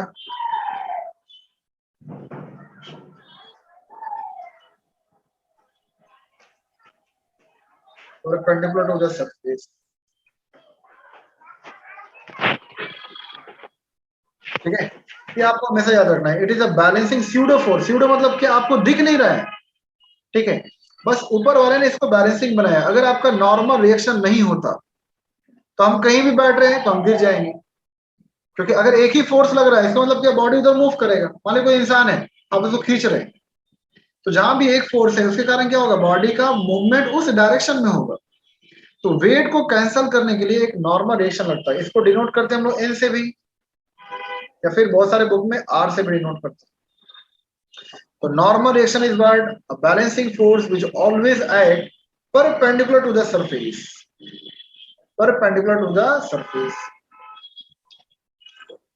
perpendicular to the surface, ठीक है। ये आपको हमेशा याद रखना है, it is a balancing pseudo force. Pseudo मतलब क्या, आपको दिख नहीं रहा है, ठीक है, बस ऊपर वाले ने इसको बैलेंसिंग बनाया। अगर आपका नॉर्मल रिएक्शन नहीं होता तो हम कहीं भी बैठ रहे हैं तो हम गिर जाएंगे, क्योंकि अगर एक ही फोर्स लग रहा है, इसका मतलब क्या, बॉडी उधर मूव करेगा। मान लो कोई इंसान है, आप उसको खींच रहे हैं, तो जहां भी एक फोर्स है उसके कारण क्या होगा, बॉडी का मूवमेंट उस डायरेक्शन में होगा। तो वेट को कैंसल करने के लिए एक नॉर्मल रिएक्शन लगता है, इसको डिनोट करते हैं हम लोग एन से भी, या फिर बहुत सारे बुक में आर से भी डिनोट करते हैं। तो normal reaction is what, a balancing force which always act perpendicular to the surface, perpendicular to the surface,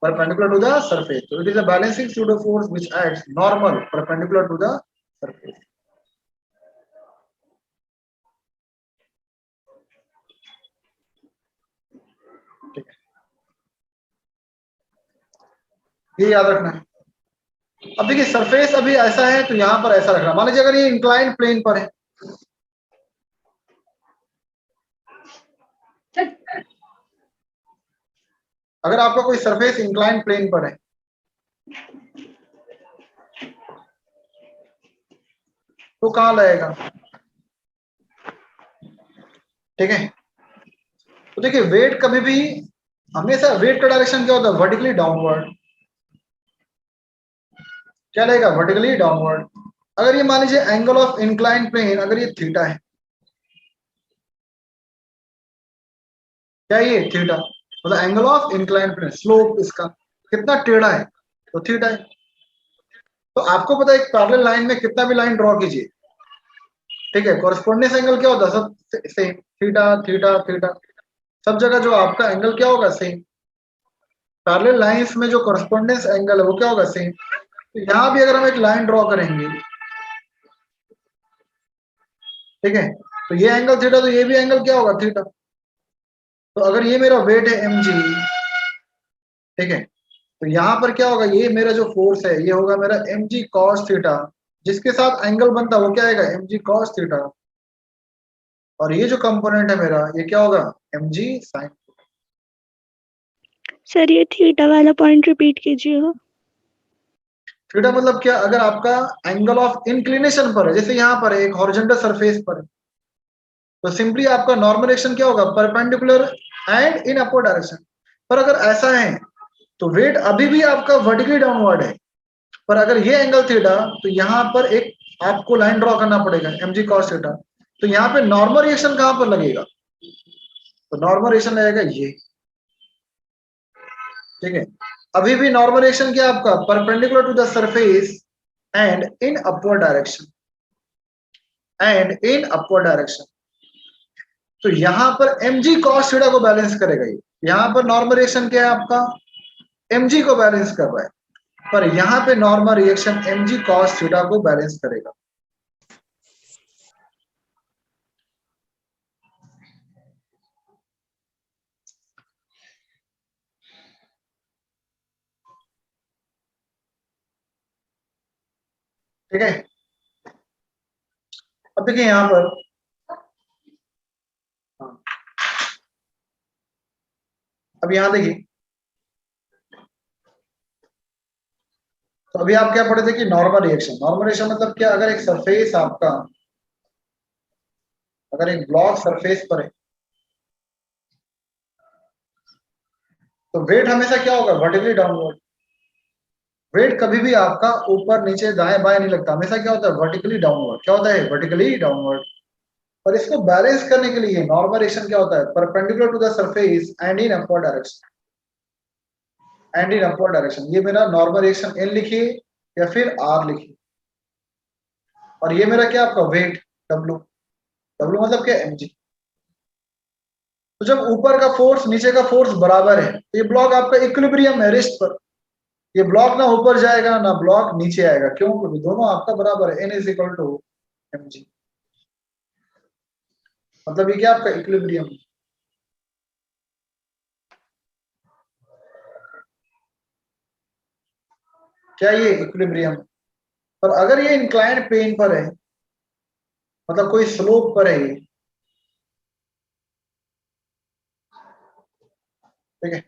perpendicular to the surface. So it is a balancing pseudo force which acts normal perpendicular to the surface. ये याद रखना है। अब देखिए surface अभी ऐसा है तो यहाँ पर ऐसा रखना, मान लीजिए अगर ये इंक्लाइन प्लेन पर है, अगर आपका कोई सरफेस इंक्लाइन प्लेन पर है तो कहाँ लगेगा, ठीक है। तो देखिए वेट कभी भी, हमेशा वेट का डायरेक्शन क्या होता है, वर्टिकली डाउनवर्ड। क्या लगेगा, वर्टिकली डाउनवर्ड। अगर ये मान लीजिए एंगल ऑफ इंक्लाइन प्लेन, अगर ये थीटा है, क्या ये थीटा, मतलब angle of incline plane, slope इसका कितना टेढ़ा है तो थीटा है। तो आपको पता है एक पैरेलल लाइन में कितना भी लाइन ड्रॉ कीजिए, ठीक है, कॉरेस्पॉन्डेंस एंगल क्या होता है, सब सेम, थीटा थीटा थीटा, सब जगह जो आपका एंगल क्या होगा, सेम। पैरेलल लाइंस में जो कॉरेस्पॉन्डेंस एंगल है वो क्या होगा, सेम। तो यहाँ भी अगर हम एक लाइन ड्रॉ करेंगे, ठीक है, तो ये एंगल थीटा, तो ये भी एंगल क्या होगा, थीटा। तो अगर ये मेरा वेट है mg, ठीक है, तो यहाँ पर क्या होगा, ये मेरा जो फोर्स है ये होगा मेरा mg cos थीटा, जिसके साथ एंगल बनता है वो क्या आएगा, mg cos थीटा। और ये जो कंपोनेंट है मेरा ये क्या होगा, mg sin। सर ये थीटा वाला पॉइंट रिपीट कीजिएगा। थीटा मतलब क्या, अगर आपका एंगल ऑफ इंक्लिनेशन पर है, जैसे यहाँ पर है एक हॉरिजॉन्टल सरफेस पर है, तो सिंपली आपका नॉर्मल एक्शन क्या होगा, perpendicular and in upward direction. पर अगर ऐसा है तो वेट अभी भी आपका वर्टिकली डाउनवर्ड है, पर अगर ये एंगल थीटा, तो यहाँ पर एक आपको लाइन ड्रॉ करना पड़ेगा mg cos थीटा। तो यहाँ पे नॉर्मल रिएक्शन कहां पर लगेगा, तो नॉर्मल रिएक्शन लगेगा ये, ठीक है। अभी भी नॉर्मल रिएक्शन क्या आपका, perpendicular to the surface and in upward direction, and in upward direction. तो यहाँ पर mg cos थीटा को बैलेंस करेगा ये, यहाँ पर नॉर्मल रिएक्शन क्या है आपका, mg को बैलेंस कर रहा है, पर यहाँ पे normal reaction mg cos theta को बैलेंस करेगा। ठीक है, अब देखिए यहाँ पर, अब यहाँ देखिए, तो अभी आप क्या पढ़े थे कि नॉर्मल रिएक्शन, नॉर्मल रिएक्शन मतलब क्या, अगर एक सरफेस आपका, अगर एक ब्लॉक सरफेस पर है तो वेट हमेशा क्या होगा, वर्टिकली डाउनवर्ड। वेट कभी भी आपका ऊपर नीचे दाएं बाएं नहीं लगता, हमेशा क्या होता है, वर्टिकली डाउनवर्ड। क्या होता है, वर्टिकली डाउनवर्ड। पर इसको बैलेंस करने के लिए नॉर्मल रिएक्शन क्या होता है, perpendicular to the surface and in upward direction, and in upward direction. ये मेरा नॉर्मल रिएक्शन n लिखिए या फिर r लिखिए, और ये मेरा क्या आपका वेट w, w मतलब क्या, mg। तो जब ऊपर का फोर्स नीचे का फोर्स बराबर है तो ये ब्लॉक आपका इक्विलिब्रियम है, रेस्ट पर। ये ब्लॉक ना ऊपर जाएगा ना ब्लॉक नीचे आएगा, क्यों, क्योंकि दोनों आपका बराबर है, n is equal to mg। मतलब ये क्या आपका इक्विलिब्रियम है। क्या ये इक्विलिब्रियम। पर अगर ये इंक्लाइंड प्लेन पर है, मतलब कोई स्लोप पर है, ठीक है,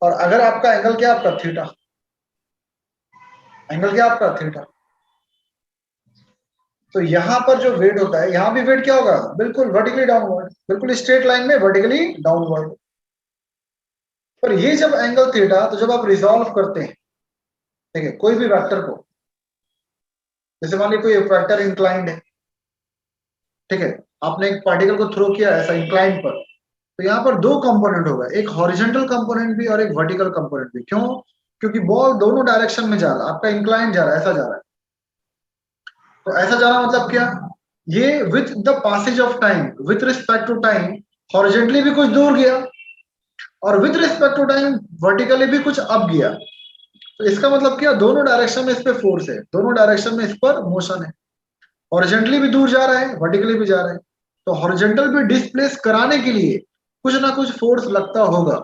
और अगर आपका एंगल क्या आपका थीटा, एंगल क्या आपका थीटा, तो यहां पर जो वेट होता है, यहां भी वेट क्या होगा, बिल्कुल वर्टिकली डाउनवर्ड, बिल्कुल स्ट्रेट लाइन में वर्टिकली डाउनवर्ड। पर ये जब एंगल थीटा, तो जब आप रिजॉल्व करते हैं, ठीक है, कोई भी वेक्टर को, जैसे मान लीजिए कोई वेक्टर इंक्लाइंड है, ठीक है, आपने एक पार्टिकल को थ्रो किया ऐसा इंक्लाइंड पर, तो यहाँ पर दो कंपोनेंट होगा, एक हॉरिजॉन्टल कंपोनेंट भी और एक वर्टिकल कंपोनेंट भी। क्यों, क्योंकि बॉल दोनों डायरेक्शन में जा रहा है, आपका इंक्लाइंड जा रहा है, ऐसा जा रहा है। तो ऐसा जाना मतलब क्या, ये with the passage of time, with respect to time horizontally भी कुछ दूर गया, और with respect to time vertically भी कुछ अप गया। तो इसका मतलब क्या, दोनों डायरेक्शन में इस पे फोर्स है, दोनों डायरेक्शन में इस पर मोशन है। हॉरिजेंटली भी दूर जा रहा है, वर्टिकली भी जा रहा है, तो हॉरिजेंटल भी डिस्प्लेस कराने के लिए कुछ ना कुछ फोर्स लगता होगा,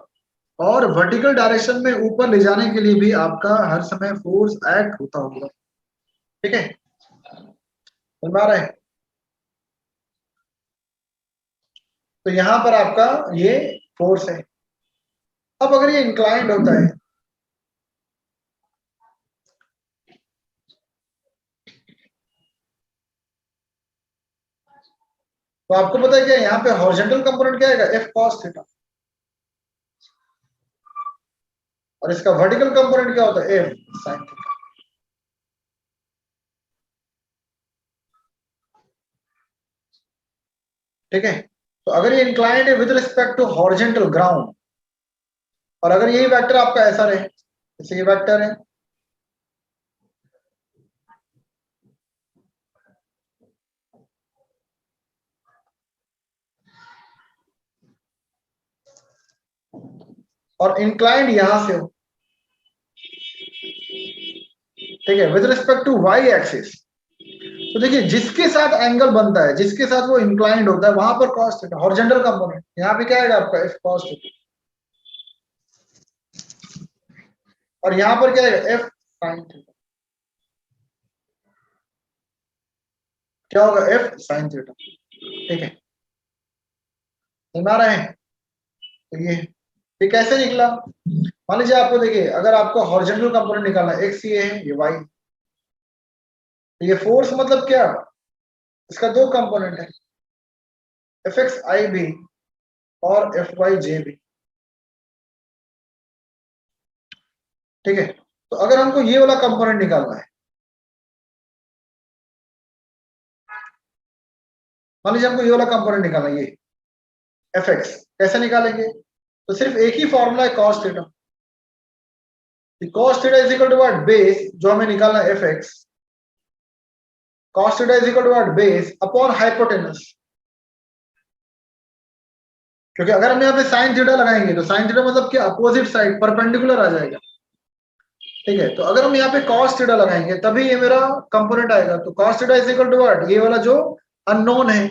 और वर्टिकल डायरेक्शन में ऊपर ले जाने के लिए भी आपका हर समय फोर्स एक्ट होता होगा। ठीक है, समझ में आ रहा है? तो यहां पर आपका ये फोर्स है। अब अगर ये इंक्लाइंड होता है, तो आपको पता है क्या यहाँ पे हॉरिजॉन्टल कंपोनेंट क्या आएगा, एफ कॉस थीटा, और इसका वर्टिकल कंपोनेंट क्या होता है, एफ साइन थीटा। ठीक है, तो अगर ये इंक्लाइंड है with respect to horizontal ground, और अगर यही वेक्टर आपका ऐसा रहे, जैसे ये वेक्टर है, और इंक्लाइंड यहां से हो, ठीक है, with respect to Y axis, तो देखिए जिसके साथ एंगल बनता है, जिसके साथ वो इंक्लाइंड होता है, वहां पर कॉस थीटा हॉरिजॉन्टल कंपोनेंट, यहाँ पे क्या आएगा आपका एफ कॉस थीटा, और यहां पर क्या आएगा एफ साइन थीटा। क्या होगा, एफ साइन थीटा। ठीक है, समझ आ रहा है? तो ये कैसे निकला, मान लीजिए आपको देखिए, अगर आपको हॉरिजॉन्टल कंपोनेंट निकालना है, एक्स ये है, ये वाई, तो ये फोर्स मतलब क्या, इसका दो कंपोनेंट है, एफ एक्स आई भी और एफ वाई जे भी। ठीक है, तो अगर हमको ये वाला कंपोनेंट निकालना है, मान लीजिए हमको ये वाला कंपोनेंट निकालना है, ये एफ एक्स, कैसे निकालेंगे, तो सिर्फ एक ही फॉर्मूला है cos theta, cos theta is equal to what, base, जो हमें निकालना है F X, cos theta is equal to what, base upon hypotenuse, क्योंकि अगर हम यहाँ पे साइन थीटा लगाएंगे तो साइन थीटा मतलब क्या, अपोजिट साइड परपेंडिकुलर आ जाएगा। ठीक है, तो अगर हम यहाँ पे cos थीटा लगाएंगे तभी ये मेरा कंपोनेंट आएगा, तो cos theta is equal to what, ये वाला जो अननोन है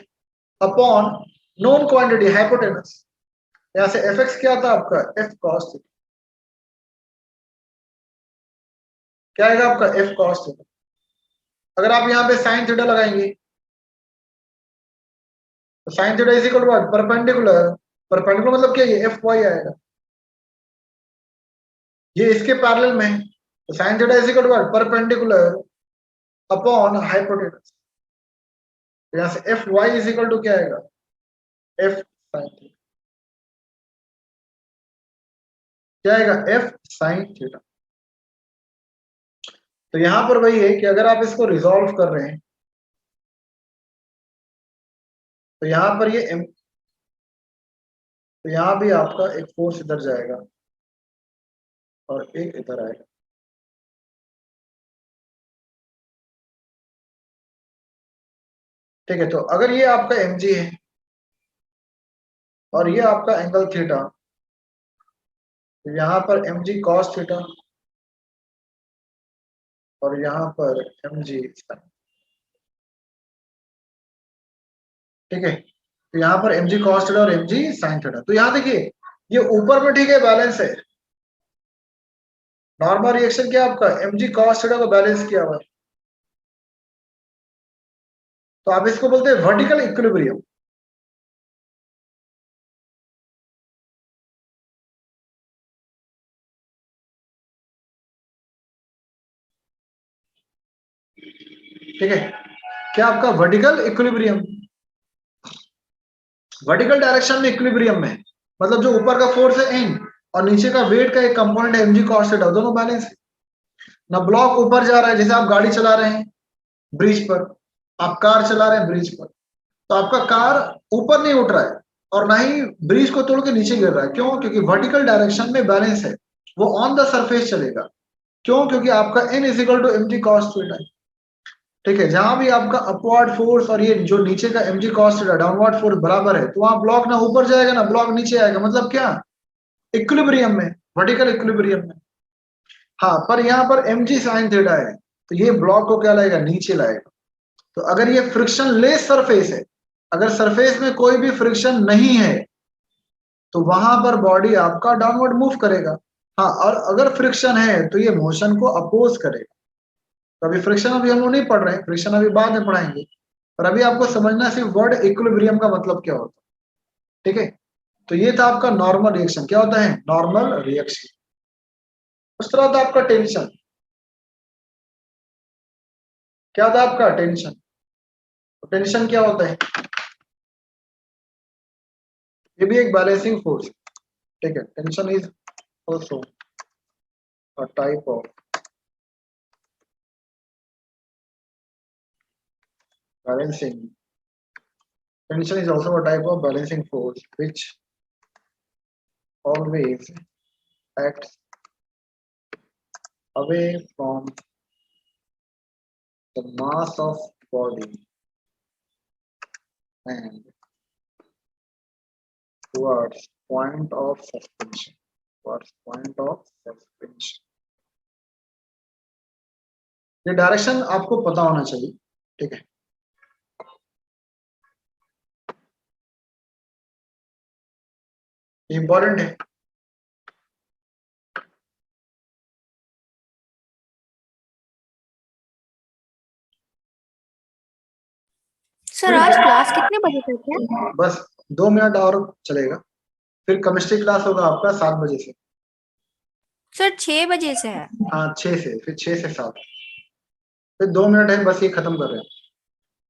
अपॉन नोन क्वांटिटी हाइपोटेनस, यहाँ से fx क्या था आपका, f cos थीटा, क्या आएगा आपका f cos थीटा। अगर आप यहाँ पे sin थीटा लगाएंगे तो sin theta is equal to what, perpendicular, perpendicular मतलब क्या, ये fy आएगा, ये इसके पैरेलल में है, तो sin theta is equal to what, perpendicular upon hypotenuse, यहाँ से F Y is equal to क्या आएगा, एफ साइन थीटा, क्या आएगा, एफ साइन थीटा। तो यहां पर वही है कि अगर आप इसको रिजॉल्व कर रहे हैं तो यहां पर ये तो यहां भी आपका एक फोर्स इधर जाएगा और एक इधर आएगा। ठीक है, तो अगर ये आपका mg है और ये आपका एंगल थीटा, तो यहां पर mg cos थीटा और यहां पर mg sin। ठीक है, तो यहां पर mg cos थीटा और mg sin थीटा। तो यहां देखिए ये ऊपर में ठीक है बैलेंस है, नॉर्मल रिएक्शन क्या आपका mg cos थीटा को बैलेंस किया हुआ है, तो आप इसको बोलते हैं वर्टिकल इक्विलिब्रियम। ठीक है, क्या आपका वर्टिकल इक्विलिब्रियम, वर्टिकल डायरेक्शन में इक्विलिब्रियम में, मतलब जो ऊपर का फोर्स है एन और नीचे का वेट का एक कंपोनेंट है mg cos थीटा, दोनों बैलेंस है ना। ब्लॉक ऊपर जा रहा है, जैसे आप गाड़ी चला रहे हैं ब्रिज पर, आप कार चला रहे हैं ब्रिज पर, तो आपका कार ऊपर नहीं उठ रहा है और ना ही ब्रिज को तोड़ के नीचे गिर रहा है, क्यों, क्योंकि वर्टिकल डायरेक्शन में बैलेंस है, वो ऑन द सरफेस चलेगा, क्यों, क्योंकि आपका n is equal to mg cos theta. ठीक है, जहां भी आपका अपवर्ड फोर्स और ये जो नीचे का mg cos theta downward force बराबर है, तो वहां ब्लॉक ना ऊपर जाएगा ना ब्लॉक नीचे आएगा, मतलब क्या, इक्विलिब्रियम में, वर्टिकल इक्विलिब्रियम में। हाँ, पर यहाँ पर mg sin थीटा है तो ये ब्लॉक को क्या लाएगा, नीचे लाएगा। तो अगर ये फ्रिक्शन लेस सरफेस है, अगर सरफेस में कोई भी फ्रिक्शन नहीं है, तो वहां पर बॉडी आपका डाउनवर्ड मूव करेगा। हाँ, और अगर फ्रिक्शन है तो ये मोशन को अपोज करेगा। तो अभी फ्रिक्शन अभी हम लोग नहीं पढ़ रहे हैं, फ्रिक्शन अभी बाद में पढ़ाएंगे, पर अभी आपको समझना सिर्फ वर्ड इक्विलिब्रियम का मतलब क्या होता है। ठीक है, तो ये था आपका नॉर्मल रिएक्शन। क्या होता है नॉर्मल रिएक्शन। उस तरह था आपका टेंशन। क्या था आपका टेंशन। तो टेंशन क्या होता है, ये भी एक बैलेंसिंग फोर्स। ठीक है, tension is also a type of balancing. Tension is also a type of balancing force which always acts away from the mass of body and towards point of suspension. Towards point of suspension. ये direction आपको पता होना चाहिए। ठीक है, important है। Sir आज class कितने बजे तक है? बस 2 मिनट और चलेगा, फिर केमिस्ट्री क्लास होगा आपका 7 बजे से। सर 6 बजे से है। हाँ 6 से, फिर 6 से 7, फिर 2 मिनट है, बस ये खत्म कर रहे हैं।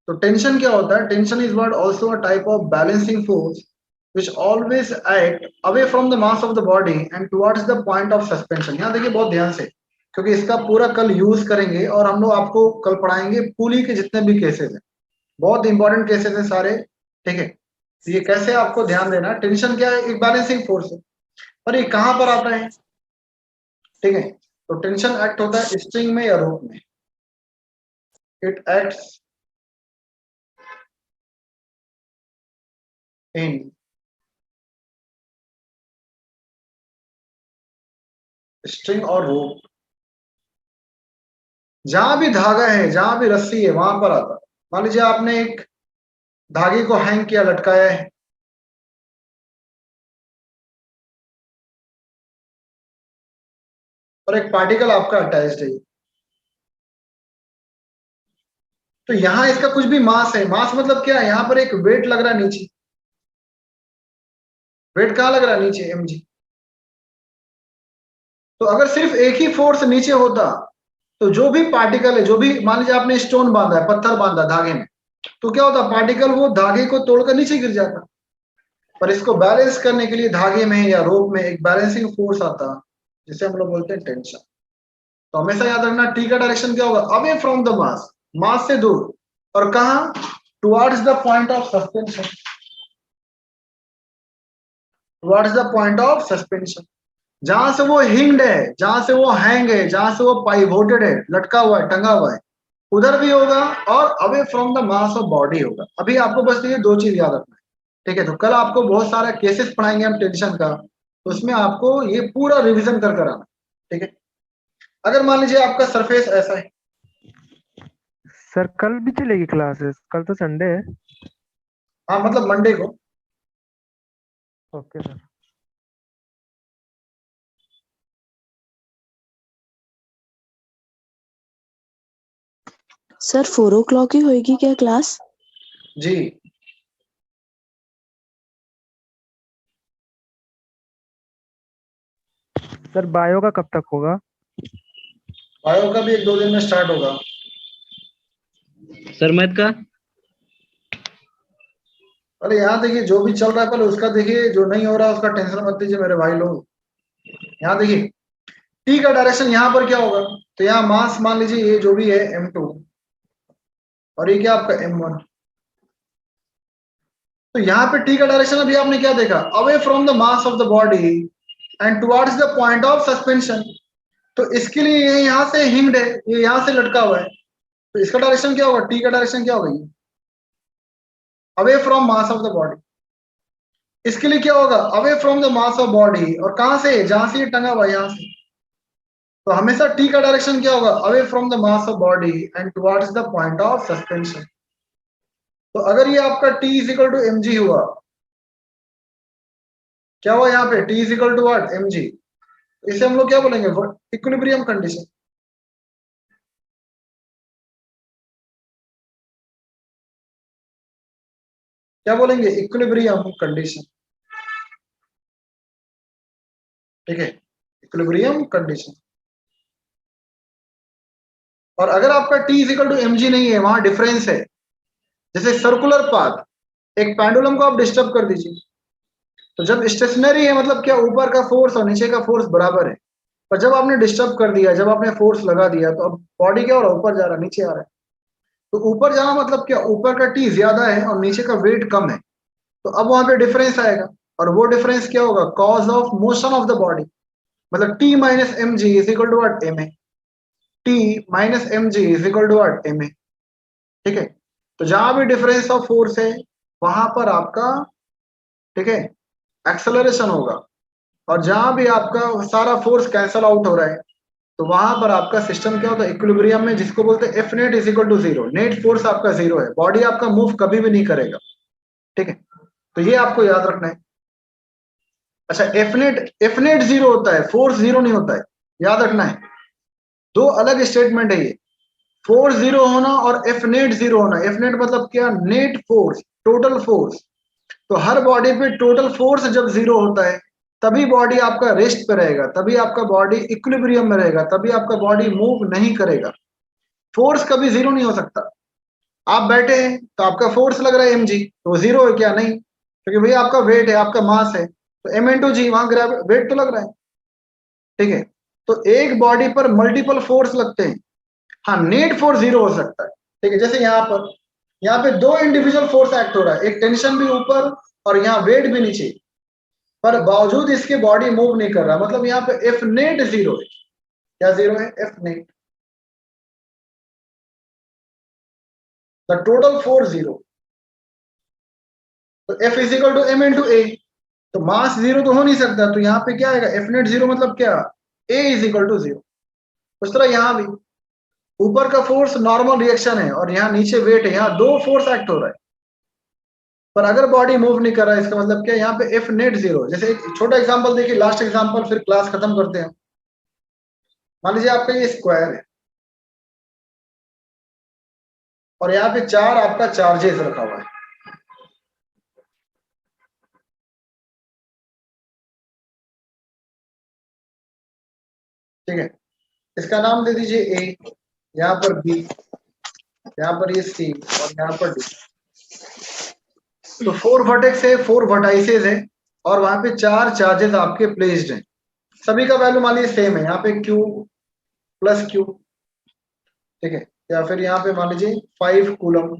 तो टेंशन क्या होता है, tension is word also a type of balancing force which always act away from the mass of the body and towards the point of suspension. यहाँ देखिए बहुत ध्यान से, क्योंकि इसका पूरा कल यूज करेंगे और हम लोग आपको कल पढ़ाएंगे पुली के जितने भी केसेस हैं, बहुत इंपॉर्टेंट केसेस हैं सारे। ठीक है, तो ये कैसे आपको ध्यान देना है। टेंशन क्या है, एक बैलेंसिंग फोर्स है, पर ये कहां पर आता है। ठीक है, तो टेंशन एक्ट होता है स्ट्रिंग में या रोप में। इट एक्ट्स इन स्ट्रिंग और रोप, जहां भी धागा है, जहां भी रस्सी है, वहां पर आता है। मान लीजिए आपने एक धागे को हैंग किया, लटकाया है, और एक पार्टिकल आपका अटैच्ड है, तो यहां इसका कुछ भी मास है। मास मतलब क्या है, यहां पर एक वेट लग रहा है नीचे। वेट कहां लग रहा है, नीचे, mg। तो अगर सिर्फ एक ही फोर्स नीचे होता, तो जो भी पार्टिकल है, जो भी मान लीजिए आपने स्टोन बांधा है, पत्थर बांधा धागे में, तो क्या होता, पार्टिकल वो धागे को तोड़कर नीचे गिर जाता। पर इसको बैलेंस करने के लिए धागे में या रोप में एक बैलेंसिंग फोर्स आता, जिसे हम लोग बोलते हैं टेंशन। तो हमेशा याद रखना, टी का डायरेक्शन क्या होगा, अवे फ्रॉम द मास, मास से दूर, और कहा, towards the point of suspension. Towards the point of suspension, जहां से वो हिंग्ड है, जहां से वो हैंग है, जहां से वो पाइवोटेड है, लटका हुआ है, टंगा हुआ है, उधर भी होगा, और away from the mass of body होगा। अभी आपको बस ये 2 चीज याद रखना है। ठीक है, तो कल आपको बहुत सारा केसेस पढ़ाएंगे हम टेंशन का, तो उसमें आपको ये पूरा रिवीजन कर आना। ठीक है, अगर मान लीजिए आपका सरफेस ऐसा है। सर कल भी चलेगी क्लासेस? कल तो संडे है। हाँ, मतलब मंडे को। Okay sir. सर 4 o'clock ही होगी क्या क्लास? जी, सर बायो का कब तक होगा? बायो का भी 1-2 दिन में स्टार्ट होगा। सर मैथ का? अरे यहाँ देखिए, जो भी चल रहा है पहले उसका देखिए, जो नहीं हो रहा उसका टेंशन मत लीजिए मेरे भाई लोग। यहाँ देखिए, टी का डायरेक्शन यहाँ पर क्या होगा, तो यहाँ मास मान लीजिए ये जो भी है m2, और ये क्या आपका m1। तो यहाँ पे टी का डायरेक्शन अभी आपने क्या देखा, away from the mass of the body and towards the point of suspension. तो इसके लिए ये यहाँ से हिंग्ड है, ये यहाँ से लटका हुआ है, तो इसका डायरेक्शन क्या होगा, टी का डायरेक्शन क्या होगा, ये away from mass of the body. इसके लिए क्या होगा, away from the mass of body, और कहां से, जहां से ये टंगा हुआ है, यहाँ से। तो हमेशा टी का डायरेक्शन क्या होगा, away from the mass of body and towards the point of suspension. तो अगर ये आपका t is equal to M G हुआ, क्या हुआ यहाँ पे t is equal to what M G, इसे हम लोग क्या बोलेंगे इक्विलिब्रियम कंडीशन। क्या बोलेंगे इक्विलिब्रियम कंडीशन, ठीक है, इक्विलिब्रियम कंडीशन। और अगर आपका t is equal to M G नहीं है, वहां डिफरेंस है, जैसे सर्कुलर पाथ, एक पेंडुलम को आप डिस्टर्ब कर दीजिए, तो जब स्टेशनरी है मतलब क्या ऊपर का फोर्स और नीचे का फोर्स बराबर है, पर जब आपने डिस्टर्ब कर दिया, जब आपने फोर्स लगा दिया, तो अब बॉडी क्या हो रहा है, ऊपर जा रहा है, नीचे आ रहा है। तो ऊपर जाना मतलब क्या, ऊपर का टी ज्यादा है और नीचे का वेट कम है, तो अब वहां पे डिफरेंस आएगा, और वो डिफरेंस क्या होगा, cause of motion of the body, मतलब T minus M G is equal to what M A, T minus M G is equal to what M A, ठीक है। तो जहां भी डिफरेंस ऑफ फोर्स है वहां पर आपका, ठीक है, एक्सेलरेशन होगा, और जहां भी आपका सारा फोर्स कैंसल आउट हो रहा है, तो वहां पर आपका सिस्टम क्या होता है, इक्विलिब्रियम में, जिसको बोलते हैं F net is equal to zero, net force आपका जीरो है, बॉडी आपका मूव कभी भी नहीं करेगा, ठीक है। तो ये आपको याद रखना है। अच्छा, एफ नेट जीरो होता है, फोर्स जीरो नहीं होता है, याद रखना है, दो अलग स्टेटमेंट है ये, फोर्स जीरो होना और एफ नेट जीरो होना। एफ नेट मतलब क्या, नेट फोर्स, टोटल फोर्स। तो हर बॉडी पे टोटल फोर्स जब जीरो होता है तभी बॉडी आपका रेस्ट पे रहेगा, तभी आपका बॉडी इक्विलिब्रियम में रहेगा, तभी आपका बॉडी मूव नहीं करेगा। फोर्स कभी जीरो नहीं हो सकता। आप बैठे हैं तो आपका फोर्स लग रहा है mg, तो वो जीरो है क्या, नहीं, क्योंकि भैया आपका वेट है, आपका मास है, तो m इंटू जी, वहां वेट तो लग रहा है, ठीक है। तो एक बॉडी पर मल्टीपल फोर्स लगते हैं, हाँ नेट फोर्स जीरो हो सकता है, ठीक है। जैसे यहाँ पे दो इंडिविजुअल फोर्स एक्ट हो रहा है, एक टेंशन भी ऊपर और यहाँ वेट भी नीचे, पर बावजूद इसके बॉडी मूव नहीं कर रहा, मतलब यहाँ पे एफ नेट जीरो है। क्या जीरो है, F net, the total force zero. तो F is equal to M into A, तो मास जीरो तो हो नहीं सकता, तो यहाँ पे क्या आएगा, एफ नेट जीरो मतलब क्या, ए इज इक्वल टू जीरो। उस तरह यहाँ भी ऊपर का फोर्स नॉर्मल रिएक्शन है और यहाँ नीचे वेट है, यहाँ दो फोर्स एक्ट हो रहा है, पर अगर बॉडी मूव नहीं कर रहा है, इसका मतलब क्या, यहाँ पे एफ नेट जीरो। जैसे एक छोटा एग्जांपल देखिए, लास्ट एग्जांपल, फिर क्लास खत्म करते हैं। मान लीजिए आपका ये स्क्वायर है और यहाँ पे चार आपका चार्जेस रखा हुआ है, ठीक है। इसका नाम दे दीजिए ए, यहाँ पर बी, यहाँ पर ये सी और यहाँ पर डी। तो 4 वर्टेक्स है, 4 वर्टाइसेस है, और वहां पे चार चार्जेस आपके प्लेस्ड हैं, सभी का वैल्यू मान लीजिए सेम है, यहाँ पे Q प्लस Q, ठीक है, या फिर यहाँ पे मान लीजिए 5 कूलम,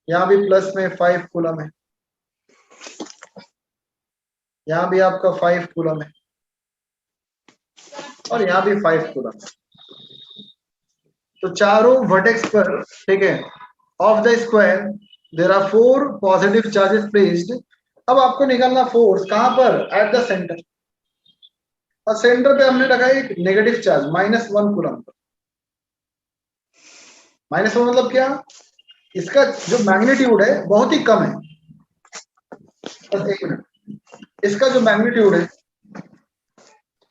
यहाँ भी प्लस में 5 कूलम है, यहाँ भी आपका 5 कूलम है, और यहाँ भी 5 कूलम है। तो चारों वर्टेक्स पर, ठीक है, of the square there are 4 positive charges placed. अब आपको निकालना फोर्स कहां पर, एट द सेंटर, और सेंटर पे हमने रखा एक नेगेटिव चार्ज -1 कूलम पर। -1 मतलब क्या, इसका जो मैग्नीट्यूड है बहुत ही कम है, बस एक मिनट, इसका जो मैग्नीट्यूड है,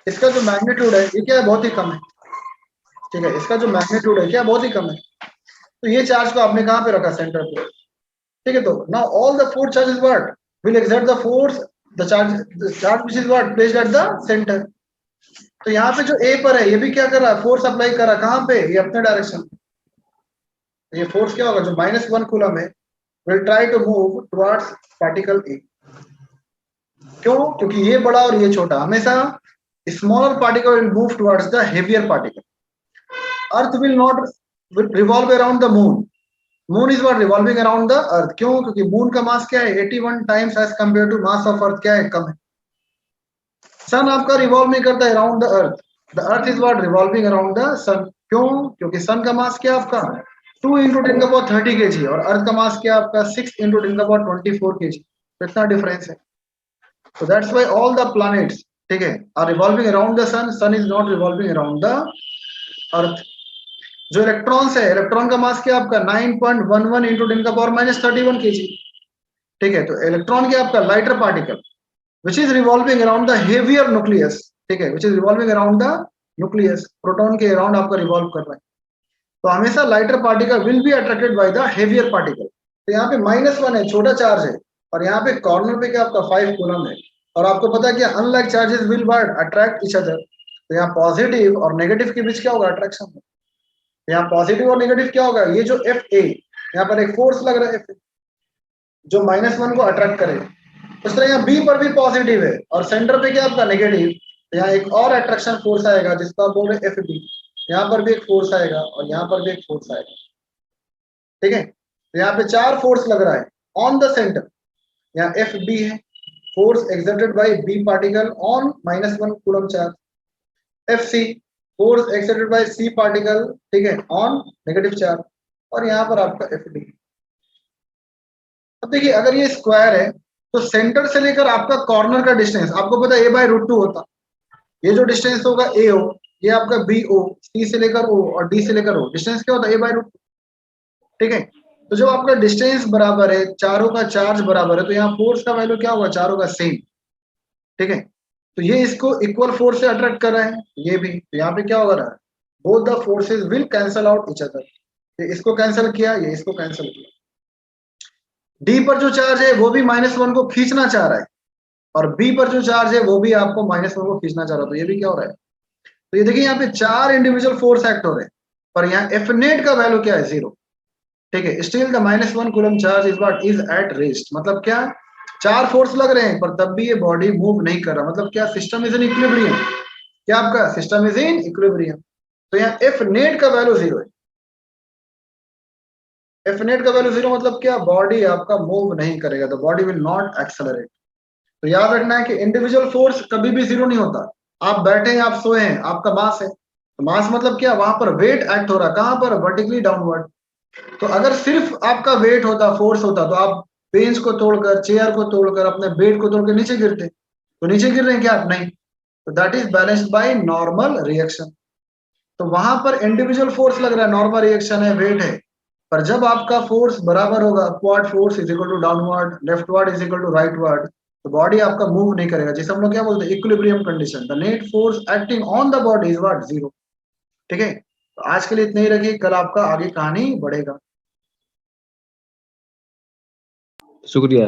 इसका जो मैग्नीट्यूड है ये क्या है, बहुत ही कम है, ठीक है, इसका जो मैग्नीट्यूड है क्या, बहुत ही कम है। तो ये चार्ज को आपने कहां पे रखा, सेंटर पे, ठीक है। तो now all the 4 charges what will exert the force, the charge which is what placed at the centre. तो यहाँ पे जो ए पर है ये भी क्या कर रहा है, फोर्स अप्लाई कर रहा है, कहां पे, ये अपने डायरेक्शन में। ये फोर्स क्या होगा, जो -1 कूलम है will try to move towards particle A. क्यों, क्योंकि ये बड़ा और ये छोटा, हमेशा smaller particle will move towards the heavier particle. Earth will not revolve around the moon, moon is what revolving around the earth. क्यों, क्योंकि मून का मास क्या है, 81 times as compare to mass of earth क्या है, कम है। Sun आपका रिवॉल्व नहीं करता around the earth, the earth is what revolving around the sun. क्यों, क्योंकि सन का मास क्या आपका 2 × 10⁻30 kg, और अर्थ का मास क्या आपका 6 × 10⁻24 kg। इतना डिफरेंस है। So that's why all the planets, ठीक है, are revolving around the sun. Sun is not revolving around the earth. जो इलेक्ट्रॉन्स है, इलेक्ट्रॉन का मास क्या आपका 9.11 इंटू 10⁻31 kg। ठीक है, तो इलेक्ट्रॉन क्या आपका lighter particle which is revolving around the heavier nucleus. ठीक है, which is revolving around the nucleus, proton के अराउंड आपका रिवॉल्व कर रहा है। तो हमेशा lighter particle will be attracted by the heavier particle. तो यहाँ पे -1 है, छोटा चार्ज है, और यहाँ पे कॉर्नर पे क्या आपका 5 कूलम है। और आपको पता है कि unlike charges will attract each other. तो यहाँ पॉजिटिव और नेगेटिव के बीच क्या होगा, अट्रैक्शन। तो यहाँ पॉजिटिव और नेगेटिव क्या होगा, ये जो Fa, यहाँ पर एक फोर्स लग रहा है Fa, जो -1 को अट्रैक्ट करे। उस तरह यहाँ B पर भी पॉजिटिव है और सेंटर पे क्या आपका नेगेटिव। तो यहाँ एक और अट्रैक्शन फोर्स आएगा जिसको आप बोल रहे हैं Fb। यहाँ पर भी एक फोर्स आएगा और यहाँ पर भी एक फोर्स आएगा। ठीक है, तो यहाँ पे 4 फोर्स लग रहा है ऑन द सेंटर। यहाँ Fb है, force exerted bye B particle on -1 coulomb charge. Fc, force exerted bye C particle, ठीक है, ऑन नेगेटिव चार्ज। और यहाँ पर आपका Fd। अब देखिए, अगर ये स्क्वायर है तो सेंटर से लेकर आपका कॉर्नर का डिस्टेंस आपको पता है a/√2 होता। ये जो डिस्टेंस होगा AO, ये आपका BO, C से लेकर O और D से लेकर O, डिस्टेंस क्या होता है a/√2। ठीक है, तो जब आपका डिस्टेंस बराबर है, चारों का चार्ज बराबर है, तो यहाँ फोर्स का वैल्यू क्या होगा, चारों का सेम। ठीक है, तो ये इसको इक्वल फोर्स से अट्रैक्ट कर रहे हैं, ये भी। तो यहाँ पे क्या होगा रहा है, both the forces will cancel out each other. ये इसको कैंसिल किया, ये इसको कैंसिल किया। डी पर जो चार्ज है वो भी -1 को खींचना चाह रहा है, और बी पर जो चार्ज है वो भी आपको -1 को खींचना चाह रहा है। तो ये भी क्या हो रहा है, तो ये देखिए यहाँ पे 4 इंडिविजुअल फोर्स एक्ट हो रहे हैं, पर यहाँ एफ नेट का वैल्यू क्या है, 0। ठीक है, still the -1 coulomb charge is what is at rest. मतलब क्या, 4 फोर्स लग रहे हैं पर तब भी ये बॉडी मूव नहीं कर रहा। मतलब क्या, सिस्टम इज इन इक्विलिब्रियम। क्या आपका सिस्टम इज इन इक्विलिब्रियम। तो यहाँ एफ नेट का वैल्यू 0 है। एफ नेट का वैल्यू 0 मतलब क्या, बॉडी आपका मूव नहीं करेगा, तो बॉडी विल नॉट एक्सेलरेट। तो याद रखना है कि इंडिविजुअल फोर्स कभी भी 0 नहीं होता। आप बैठे हैं, आप सोए हैं, आपका मास है, तो मास मतलब क्या, वहां पर वेट एक्ट हो रहा है, कहां पर, वर्टिकली डाउनवर्ड। तो अगर सिर्फ आपका वेट होता, फोर्स होता, तो आप बेंच को तोड़कर, चेयर को तोड़कर, अपने बेड को तोड़कर नीचे गिरते। तो नीचे गिर रहे हैं क्या आप, नहीं। तो that is balanced by normal reaction. तो वहां पर इंडिविजुअल फोर्स लग रहा है, नॉर्मल रिएक्शन है, वेट है। पर जब आपका फोर्स बराबर होगा, upward force is equal to downward, leftward is equal to rightward, तो बॉडी आपका मूव नहीं करेगा, जिसे हम लोग क्या बोलते हैं, equilibrium condition. The net force acting on the body is what, 0। ठीक है, तो आज के लिए इतना ही रखिए, कल आपका आगे कहानी बढ़ेगा। शुक्रिया।